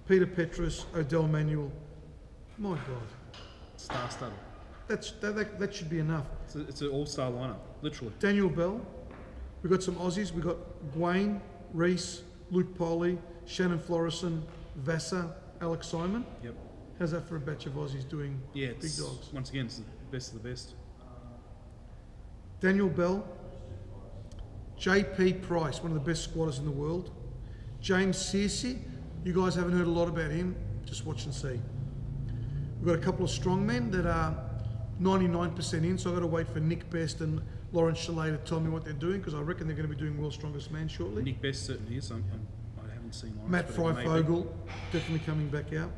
Peter Petrus, Odell Manuel. My God. Star-studded. That should be enough. It's an all-star lineup, literally. Daniel Bell. We've got some Aussies. We've got Gwaine, Reese, Luke Poley, Shannon Florison, Vassar, Alex Simon. Yep. How's that for a batch of Aussies doing big dogs? Once again, it's the best of the best. Daniel Bell, JP Price, one of the best squatters in the world. James Searcy, you guys haven't heard a lot about him, just watch and see. We've got a couple of strongmen that are 99% in, so I've got to wait for Nick Best and Lawrence Chalet to tell me what they're doing, because I reckon they're going to be doing World's Strongest Man shortly. Nick Best certainly is. I haven't seen Lawrence. Matt Freifogel, definitely coming back out.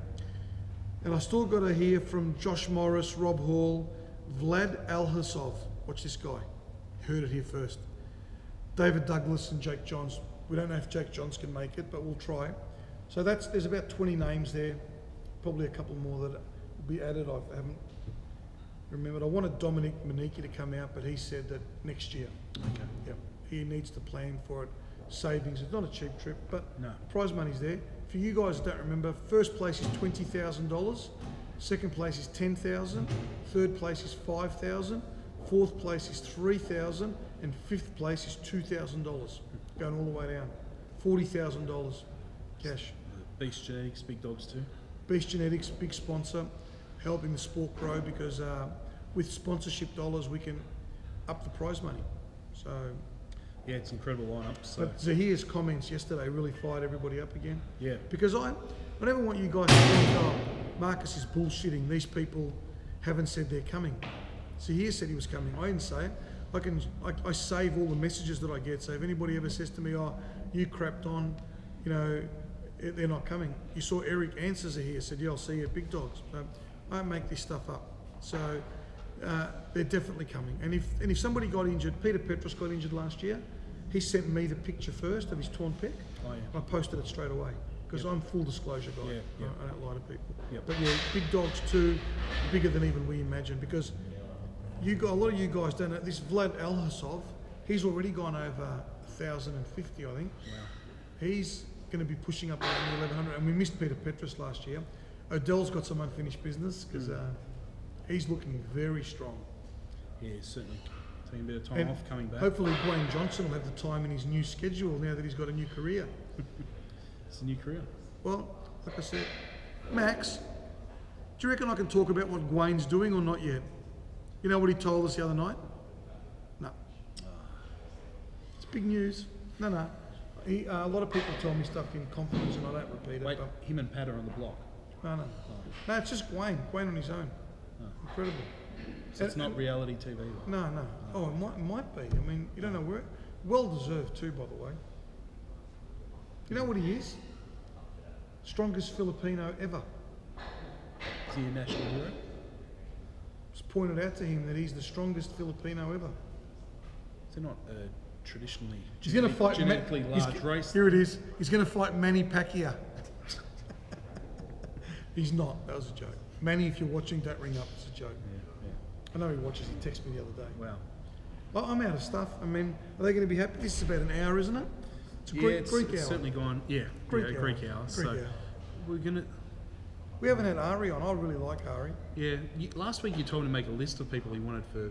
And I still got to hear from Josh Morris, Rob Hall, Vlad Alhasov. Watch this guy. Heard it here first. David Douglas and Jake Johns. We don't know if Jake Johns can make it, but we'll try. So there's about 20 names there. Probably a couple more that will be added. I haven't remembered. I wanted Dominic Maniki to come out, but he said that next year. Okay. Yeah. He needs to plan for it. Savings. It's not a cheap trip, but No. prize money's there. If for you guys that don't remember, first place is $20,000, second place is $10,000, third place is $5,000, fourth place is $3,000, and fifth place is $2,000, going all the way down. $40,000 cash. Beast Genetics, big dogs too. Beast Genetics, big sponsor, helping the sport grow because with sponsorship dollars we can up the prize money. So, Yeah, it's an incredible lineup. So but Zahir's comments yesterday really fired everybody up again. yeah, Because I never want you guys to think, oh, Marcus is bullshitting. These people haven't said they're coming. Zahir said he was coming. I didn't say it. I save all the messages that I get. So if anybody ever says to me, oh, you crapped on, you know, they're not coming. You saw Eric answer Zahir, said, yeah, I'll see you at Big Dogs. I don't make this stuff up. So they're definitely coming. And if somebody got injured, Peter Petros got injured last year, he sent me the picture first of his torn pec. Oh, yeah. I posted it straight away because I'm full disclosure guy. Yeah. I don't lie to people. Yep. But yeah, Big Dogs too, bigger than even we imagined because a lot of you guys don't know this Vlad Alhasov. He's already gone over 1,050, I think. Wow. He's going to be pushing up around 1,100, and we missed Peter Petros last year. Odell's got some unfinished business because he's looking very strong. Yeah, certainly taking a bit of time And off, coming back. hopefully Dwayne Johnson will have the time in his new schedule now that he's got a new career. It's a new career. Well, like I said, Max, do you reckon I can talk about what Dwayne's doing or not yet? You know what he told us the other night? No. It's big news. No. A lot of people tell me stuff in confidence and I don't repeat Wait, it. But him and Pat are on the block. no, it's just Dwayne on his own. Incredible. So it's not reality TV. No. Oh, it might be. I mean, you don't know where. Well deserved too, by the way. You know what he is? Strongest Filipino ever. Is he a national hero? It's pointed out to him that he's the strongest Filipino ever. They're not traditionally He's going to fight genetically large race. Here it is. He's going to fight Manny Pacquiao. He's not. That was a joke. Manny, if you're watching, don't ring up. It's a joke. Yeah. I know he watches. He texted me the other day. Wow. Well, I'm out of stuff. I mean, are they going to be happy? This is about an hour, isn't it? It's a Greek hour. Certainly gone. Yeah, Greek hour. Greek hour. So Greek hour. we're gonna. We haven't had Ari on. I really like Ari. Yeah. Last week you told me to make a list of people you wanted for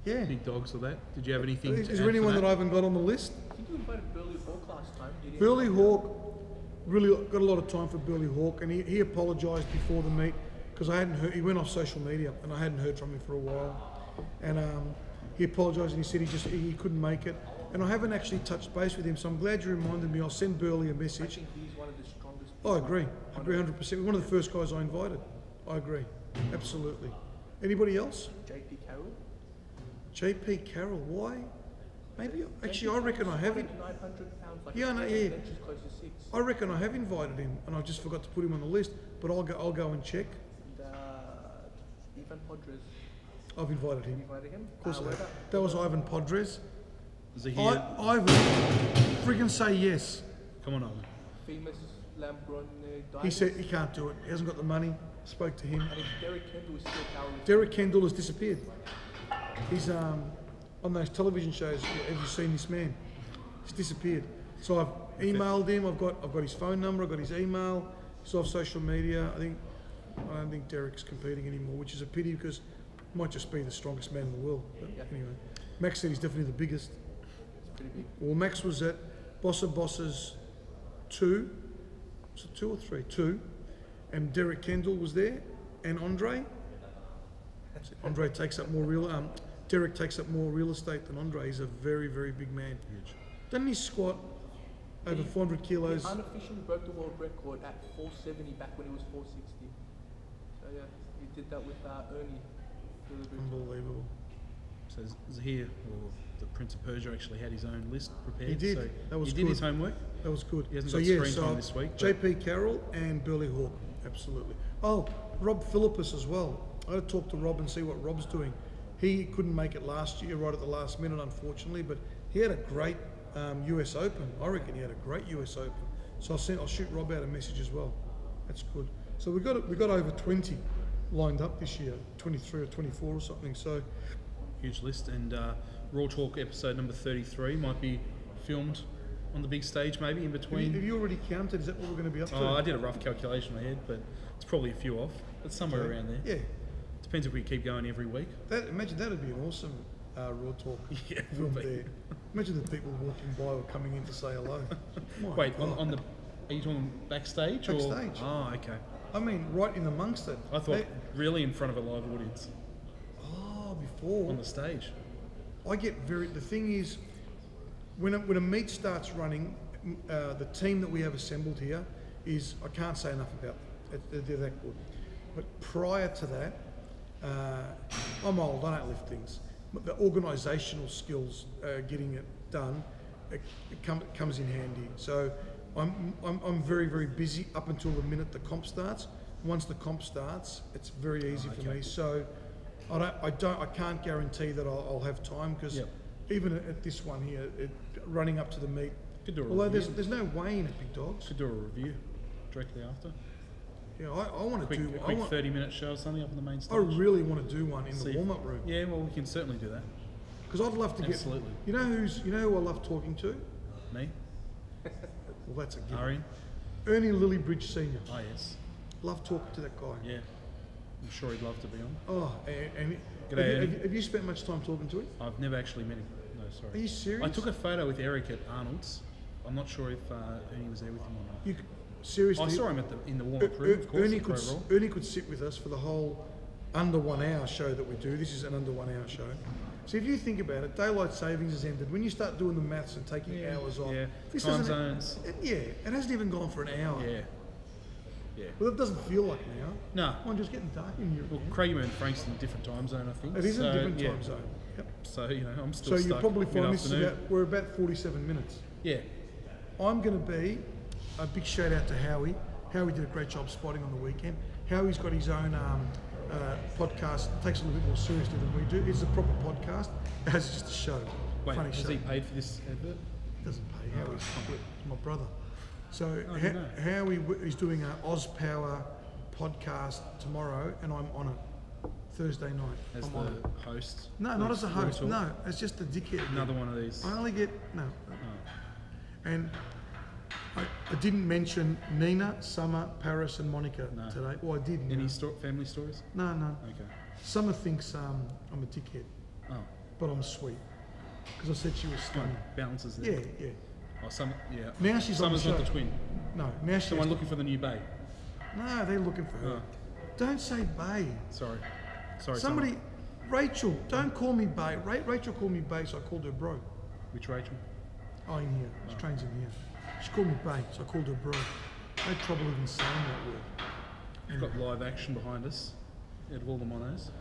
Yeah. Big Dogs or that. Did you have anything? Is to there add anyone for that I haven't got on the list? I think you invited Burley Hawk last time. Burley Hawk, really got a lot of time for Burley Hawk, and he apologised before the meet because I hadn't heard. He went off social media, and I hadn't heard from him for a while. And he apologised and he said he couldn't make it. And I haven't actually touched base with him, so I'm glad you reminded me. I'll send Burley a I message. think he's one of the strongest. I agree 100%. One of the first guys I invited. I agree, absolutely. Anybody else? JP Carroll. JP Carroll, why? Maybe actually I reckon I haven't. 900 pounds. Like Yeah, I know, yeah. bench is close to 6. I reckon I have invited him, and I just forgot to put him on the list. But I'll go and check. And, Ivan Podres. I've invited him. Invited him. Of course I What have. about That was Ivan Podres. Is he here? Ivan, friggin' say yes. Come on, Ivan. famous Lambron He said he can't do it. He hasn't got the money. Spoke to him. And if Derek Kendall is still powerlifting. Derek Kendall has disappeared. He's on those television shows. Have you seen this man? He's disappeared. So I've emailed him. I've got his phone number. I've got his email. He's off social media. I don't think Derek's competing anymore, which is a pity because he might just be the strongest man in the world. But anyway, Max said he's definitely the biggest. It's pretty big. Well, Max was at Boss of Bosses 2. Was it 2 or 3? 2. And Derek Kendall was there, and Andre. Andre takes up more Derek takes up more real estate than Andre. He's a very, very big man. Huge. Doesn't he squat over 400 kilos? He unofficially broke the world record at 470 back when he was 460. So yeah, he did that with Ernie. Unbelievable. So Zahir, or the Prince of Persia, actually had his own list prepared. He did. So That was he did good. his homework. That was good. He hasn't so got yeah, screen so time this week, but- JP Carroll and Burley Hawk, absolutely. Oh, Rob Philippus as well. I had to talk to Rob and see what Rob's doing. He couldn't make it last year, right at the last minute, unfortunately, but he had a great US Open. I reckon he had a great US Open. So I'll shoot Rob out a message as well. That's good. So we got over 20 lined up this year, 23 or 24 or something. So Huge list. And Raw Talk episode number 33 might be filmed on the big stage, maybe in Have between. you already counted? Is that what we're going to be up to? Oh, I did a rough calculation in my head, but it's probably a few off. But somewhere Okay. around there. Yeah. Depends if we keep going every week. Imagine that would be an awesome Raw Talk Yeah, it film would be. there. Imagine the people walking by or coming in to say hello. My Wait, God. on the, are you talking backstage? Backstage. Or? Oh, okay. I mean, right in amongst it. I thought really in front of a live audience Before on the stage. I get the thing is, when a meet starts running, the team that we have assembled here is, I can't say enough about them. They're that good. But prior to that, I'm old, I don't lift things. But the organisational skills, getting it done, it comes in handy. So I'm very, very busy up until the minute the comp starts. Once the comp starts, it's very easy for me. So I can't guarantee that I'll have time, because even at this one here, running up to the meet, Could do a although review. there's no weighing at Big Dogs. Should do a review directly after. Yeah, I want to Quick, do. a quick 30-minute show or something up on the main stage. I really want to do one in See the if- warm-up room, Yeah, well, we can certainly do that. because I'd love to get. Absolutely. You know who I love talking to? Me? Well, that's a given. Arian? Ernie Lillybridge Senior. Oh, yes. Love talking to that guy. Yeah. I'm sure he'd love to be on. Oh, and G'day, Ernie. have you spent much time talking to him? I've never actually met him. No, sorry. Are you serious? I took a photo with Eric at Arnold's. I'm not sure if Ernie was there with him or not. You seriously? I saw him in the warm-up room, of course. Ernie at could ProRaw. Ernie could sit with us for the whole under 1 hour show that we do. This is an under 1 hour show. So if you think about it, daylight savings has ended. When you start doing the maths and taking hours off, Yeah. this Time doesn't- zones. it hasn't even gone for an hour. Yeah. Yeah. Well, it doesn't feel like an hour. No. Come on, just getting dark in here. Well, Craigie and Frankston, different time zone, I think. It is so, a different yeah. time zone. Yep. So, I'm So still you stuck probably find this is mid-afternoon. we're about 47 minutes. Yeah. I'm going to be a big shout out to Howie. Howie did a great job spotting on the weekend. Howie's got his own podcast. Takes it a little bit more seriously than we do. It's a proper podcast. It's just a show. Wait, Funny has show. he paid for this advert? Doesn't pay. Howie's my brother. So Oh, I didn't know. Howie is doing an Oz Power podcast tomorrow, and I'm on it Thursday night. As I'm on it. the host? No, of not as a Raw host. Talk? No, it's just a dickhead. Another one of these. I only get no. Oh. And I didn't mention Nina, Summer, Paris, and Monica No. today. Well, I did. Any family stories? No, no. Okay. Summer thinks I'm a dickhead, Oh, but I'm sweet because I said she was stunning. balances there. Yeah, yeah. Oh, yeah. Now she's on the Summer's not show. the twin. No, now she's The one looking for the new bae. No, they're looking for her. Oh. Don't say bae. Sorry, Somebody, Summer. Rachel, don't call me bae. Rachel called me bae, so I called her bro. Which Rachel? Oh, in here. She trains in here. She called me bae, so I called her bro. No trouble even saying that word. We've got live action behind us. Out of all the monos,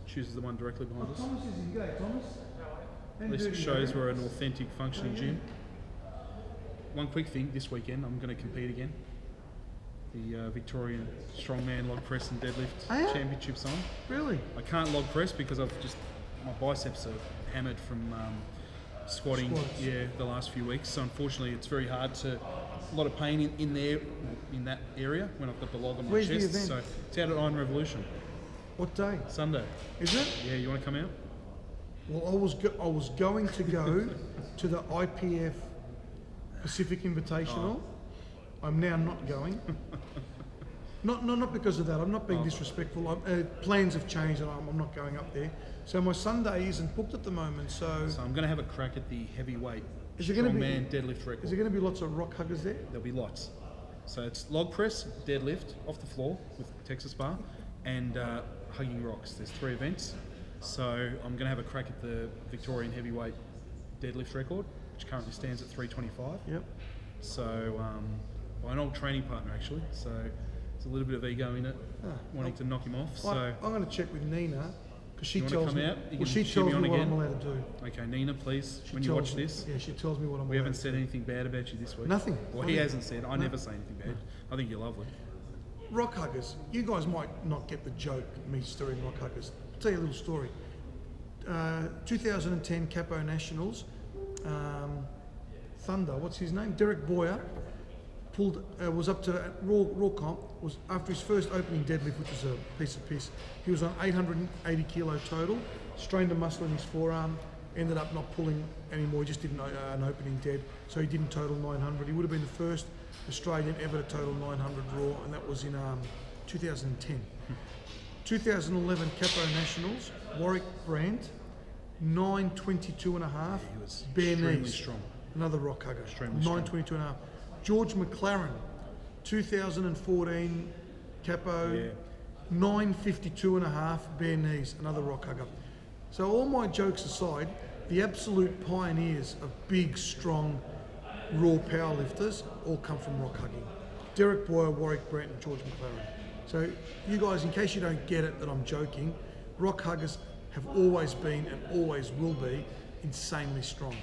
chooses the one directly behind us. Thomas is here. G'day, Thomas. At least it shows we're an authentic functioning gym. One quick thing, this weekend I'm going to compete again. The Victorian Strongman Log Press and Deadlift Oh, yeah? Championships on. Really? I can't log press because my biceps are hammered from squatting Squats. the last few weeks. So unfortunately it's very hard to, a lot of pain in there, in that area when I've got the log on my Where's the chest. event? So it's out at Iron Revolution, What day? Sunday. Is it? Yeah, you want to come out? Well, I was going to go to the IPF Pacific Invitational. I'm now not going. Not because of that. I'm not being disrespectful. Plans have changed, and I'm not going up there. So my Sunday isn't booked at the moment. So So I'm going to have a crack at the heavyweight Is there gonna be- strongman deadlift record. is there going to be lots of rock huggers there? There'll be lots. So it's log press, deadlift off the floor with Texas bar, and hugging rocks. There's 3 events. So I'm going to have a crack at the Victorian heavyweight deadlift record, which currently stands at 325. Yep. So by an old training partner actually. So there's a little bit of ego in it, wanting to knock him off. So I'm going to check with Nina because she You wanna tells come me. out? You Well, can she shimmy tells me on what again? I'm allowed to do. okay, Nina, please, She when you tells watch me- this, yeah, she tells me what I'm. we allowed haven't to said do. anything bad about you this week. Nothing. Well, I he mean- hasn't said. I never say anything bad. I think you're lovely. Rock huggers. You guys might not get the joke, me stirring rock huggers. I'll tell you a little story. 2010 Capo Nationals, Thunder, what's his name? Derek Boyer was up to Raw Comp, was after his first opening deadlift, which was a piece of piss. He was on 880 kilo total, strained a muscle in his forearm, ended up not pulling anymore. He just did an opening dead, so he didn't total 900. He would have been the first Australian ever to total 900 raw, and that was in 2010. 2011 Capo Nationals, Warwick Brandt, 922 and a half, He was bare extremely knees. strong. Another rock hugger, Extremely strong. 922 and a half. George McLaren, 2014 Capo, Yeah. 952 and a half, bare knees, another rock hugger. So all my jokes aside, the absolute pioneers of big, strong, raw powerlifters all come from rock hugging. Derek Boyer, Warwick Brandt and George McLaren. So you guys, in case you don't get it that I'm joking, rock huggers have always been and always will be insanely strong.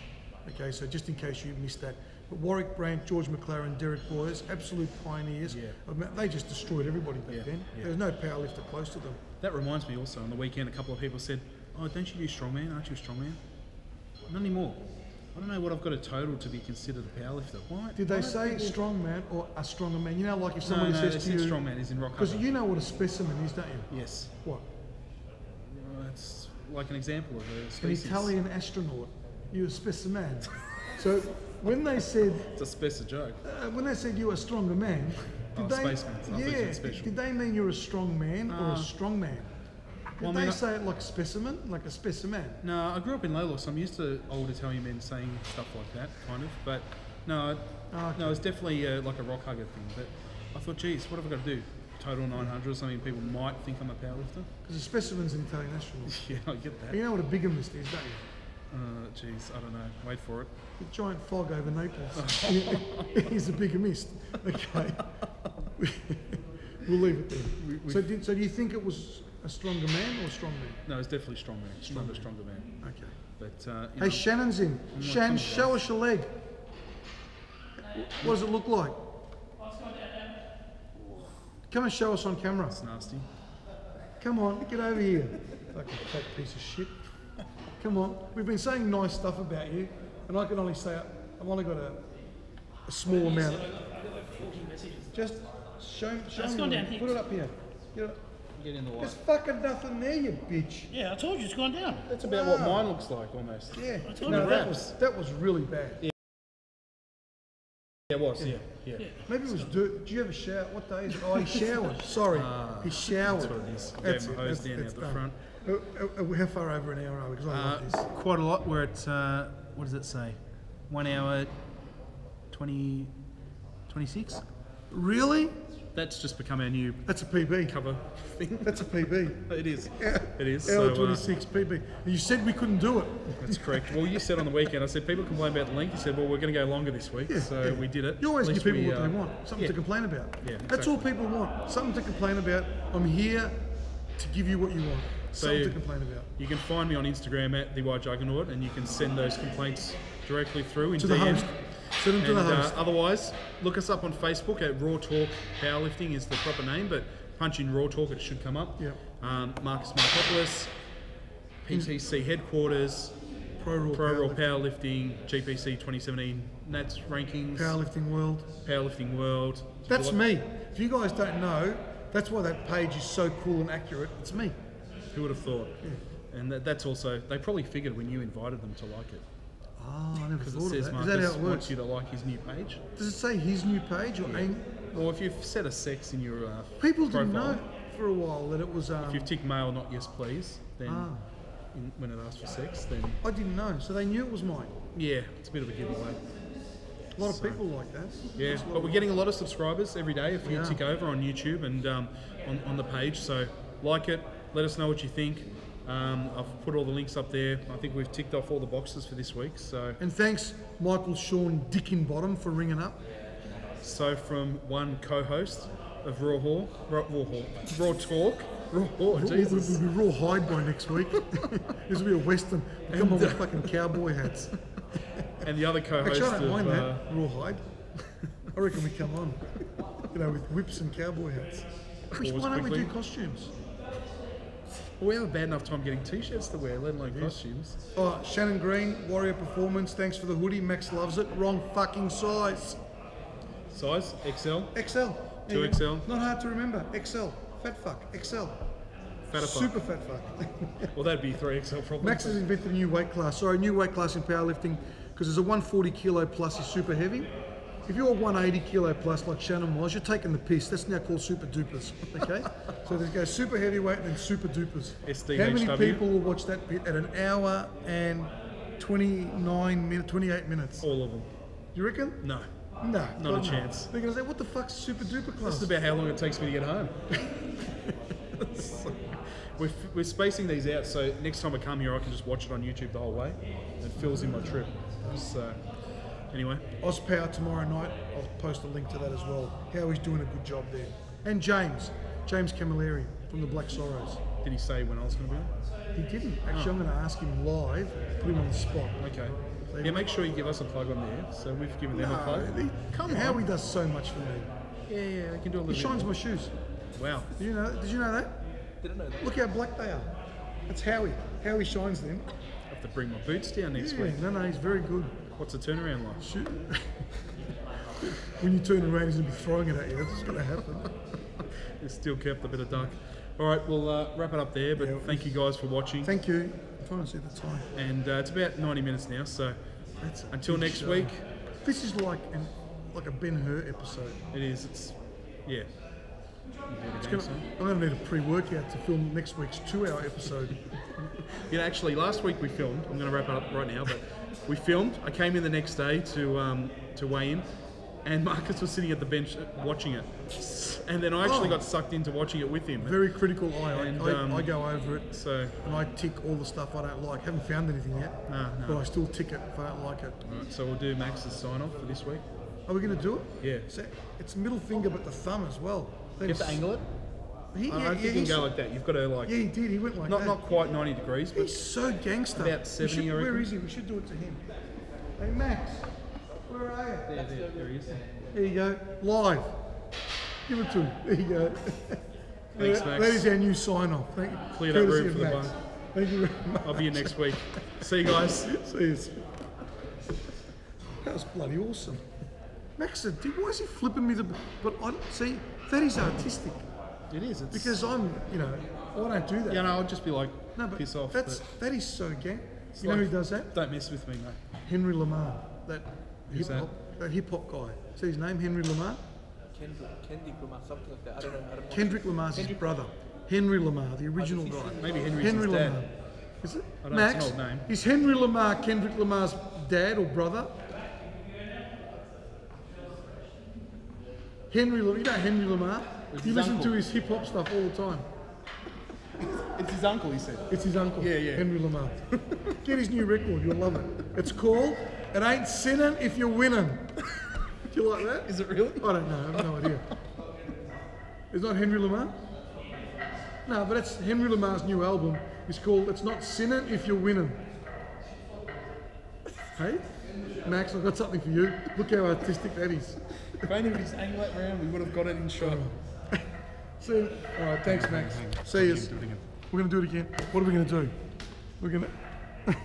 Okay, so just in case you missed that. But Warwick Brandt, George McLaren, Derek Boyers, absolute pioneers. Yeah. They just destroyed everybody back then. Yeah. There was no powerlifter close to them. That reminds me also, on the weekend a couple of people said, oh, don't you do strongman? Aren't you a strongman? Not anymore. I don't know what I've got a total to be considered a powerlifter. Why? Did they say strong man or a stronger man? You know, like if somebody no, says they to said you, strongman is in rock because hugger. you know what a specimen is, don't you? Yes. What? It's like an example of a An species. Italian astronaut. You're a specimen. So when they said It's a special joke. you're a stronger man, did Oh, they? spaceman. I thought you Yeah. said special. Did they mean you're a strong man or a strong man? Did well, I they mean, say it like a specimen, like a specimen? No, I grew up in Lolo, so I'm used to old Italian men saying stuff like that, kind of. But no, no, it's definitely like a rock hugger thing. But I thought, geez, what have I got to do? Total 900 or something. People might think I'm a powerlifter. Because a specimen's an Italian astronaut. Yeah, I get that. You know what a bigamist is, don't you? Geez, I don't know. Wait for it. A giant fog over Naples. He's a bigamist. Okay. We'll leave it there. So do you think it was a stronger man or a strong man? No, it's definitely strong man. Stronger man. Okay. But Hey, Shannon's in. Shan, show us your leg. What does it look like? Come and show us on camera. it's nasty. Come on, get over here. Fucking fat piece of shit. Come on. We've been saying nice stuff about you, and I can only say I've only got a small amount. Just show It's me. gone down here. Put it up here. Get in the There's fucking nothing there, you bitch. Yeah, I told you it's gone down. That's about what mine looks like, almost. Yeah. told No, you. that was really bad. Yeah, it was. Yeah. Maybe it was dirt. Did you have a shower? What day is it? Oh, he showered. Sorry, he showered. That's what it is. That's Gave it. my hose That's- down that's out the done. front. How far over an hour are we? Because I love this. Quite a lot. We're at, what does it say? 1 hour 26? Really? That's just become our new That's a PB. cover thing. That's a PB. It is. Yeah. It is. Hour So, 26 PB. You said we couldn't do it. that's correct. Well, you said on the weekend, I said people complain about the length. You said, well, we're going to go longer this week. So we did it. You always At give least people we, what they want, something to complain about. Yeah, That's all people want, something to complain about. I'm here to give you what you want, something to complain about. You can find me on Instagram at @TheWhiteJuggernaut, and you can send those complaints directly through in To the DM. host. Send them to the host. Otherwise, look us up on Facebook at Raw Talk Powerlifting is the proper name, but punch in Raw Talk, it should come up. Yep. Marcus Markopoulos, PTC headquarters, ProRaw ProRaw Powerlifting, GPC 2017 Nats rankings, Powerlifting World. Powerlifting World. That's me. If you guys don't know, that's why that page is so cool and accurate. It's me. Who would have thought? And that's also, they probably figured when you invited them to like it. Oh, I never Because it thought of says that. Is Marcus that how it wants works? you to like his new page. Does it say his new page or Or if you've set a sex in your people didn't profile, know for a while that it was. if you've ticked male, not yes please, then Ah. when it asks for sex, then I didn't know, so they knew it was mine. yeah, it's a bit of a giveaway. A lot of people like that. Yeah, but we're getting a lot of subscribers every day if you Yeah. tick over on YouTube and on the page. So like it, let us know what you think. I've put all the links up there. I think we've ticked off all the boxes for this week. So And thanks, Michael Sean Dickenbottom, for ringing up. from one co-host of Raw Talk, Raw Talk, We'll Jesus. be raw hide by next week. This will be a western. We'll come on with fucking cowboy hats. And the other co-host Actually, I don't of mind that. Raw hide. I reckon we come on. With whips and cowboy hats. Why don't we quickly. do costumes? well, we have a bad enough time getting t-shirts to wear, let alone costumes. Oh, Shannon Green, Warrior Performance. Thanks for the hoodie. Max loves it. Wrong fucking size. Size XL. XL. 2XL. Not hard to remember. XL. Fat fuck. XL. Fatter fuck. Super fat fuck. Well, that'd be 3XL probably. Max has invented a new weight class. Sorry, new weight class in powerlifting, because there's a 140 kilo plus is super heavy. If you're 180 kilo plus like Shannon was, you're taking the piss. That's now called super dupers. Okay, so there's go super heavyweight and then super dupers. SDHW. How many people will watch that bit at an hour and 29 minutes, 28 minutes? All of them. You reckon? No. No, Not a chance. They're gonna say, "What the fuck's a super duper class?" That's about how long it takes me to get home. We're spacing these out, so next time I come here, I can just watch it on YouTube the whole way. It fills in my trip. So, anyway. Ozpower tomorrow night. I'll post a link to that as well. Howie's doing a good job there. And James Camilleri from the Black Sorrows. Did he say when I was going to be on? He didn't. Actually, I'm going to ask him live, put him on the spot. Okay. Yeah, make sure you give us a plug on there. So we've given them a plug. Come on. Howie does so much for me. Yeah, I can do a little He bit shines more. my shoes. Wow. Did you know that? Didn't know that. Look how black they are. That's Howie. Howie shines them. I have to bring my boots down next week. No, he's very good. What's the turnaround like? Shoot. When you turn around, he's going to be throwing it at you. That's going to happen. It's still kept a bit of duck. All right, we'll wrap it up there, but thank you guys for watching. Thank you. I'm trying to see the time. And it's about 90 minutes now, so That's a until big next show. week. This is like a Ben-Hur episode. It is, it's, yeah. I'm going to need a pre-workout to film next week's 2-hour episode. You know, actually, last week we filmed. I'm going to wrap it up right now, but we filmed. I came in the next day to weigh in, and Marcus was sitting at the bench watching it, and then I actually got sucked into watching it with him. Very critical eye. And, I go over it, So, and I tick all the stuff I don't like. Haven't found anything yet, no. but I still tick it if I don't like it. All right, so we'll do Max's sign off for this week. Are we going to do it? Yeah. So it's middle finger, but the thumb as well. You have to angle it. He, I don't think you can go like that. You've got to like Yeah, he did. He went like that. not quite 90 degrees, but He's so gangster. About 70, I Where reckon. is he? We should do it to him. Hey, Max. Where are you? there he is. There you go. Live. Give it to him. There you go. Thanks, Max. That is our new sign-off. Thank you. Clear that Courtesy room of for the Max. bar. Thank you very much. I'll be here next week. See you guys. See you. That was bloody awesome. Max said, why is he flipping me the... But I don't see, that is artistic. It is. It's, Because I'm, I don't do that. yeah, no, I'll just be like, No, but piss off. that is so gang. It's You know like, who does that? Don't mess with me, mate. Henry Lamar. That Who's hip hop guy. See his name, Henry Lamar? Kendrick Lamar, something like that. I don't know. Kendrick Lamar's his brother. Henry Lamar, the original guy. Maybe Henry's Henry his dad. Lamar. Is it? I don't know, it's Max, an old name. is Henry Lamar Kendrick Lamar's dad or brother? Henry Lamar? You his listen uncle. to his hip hop stuff all the time. It's his uncle, he said. It's his uncle, Yeah. Henry Lamar. Get his new record, you'll love it. It's called It Ain't Sinning If You're Winning. Do you like that? Is it really? I don't know, I have no idea. Is not Henry Lamar? No, but that's Henry Lamar's new album. It's called It's Not Sinning If You're Winning. Hey, Max, I've got something for you. Look how artistic that is. If only we just angle that round, we would have got it in shot. See, all right, thanks, Max. See you. We're going to do it again. What are we going to do? We're going to...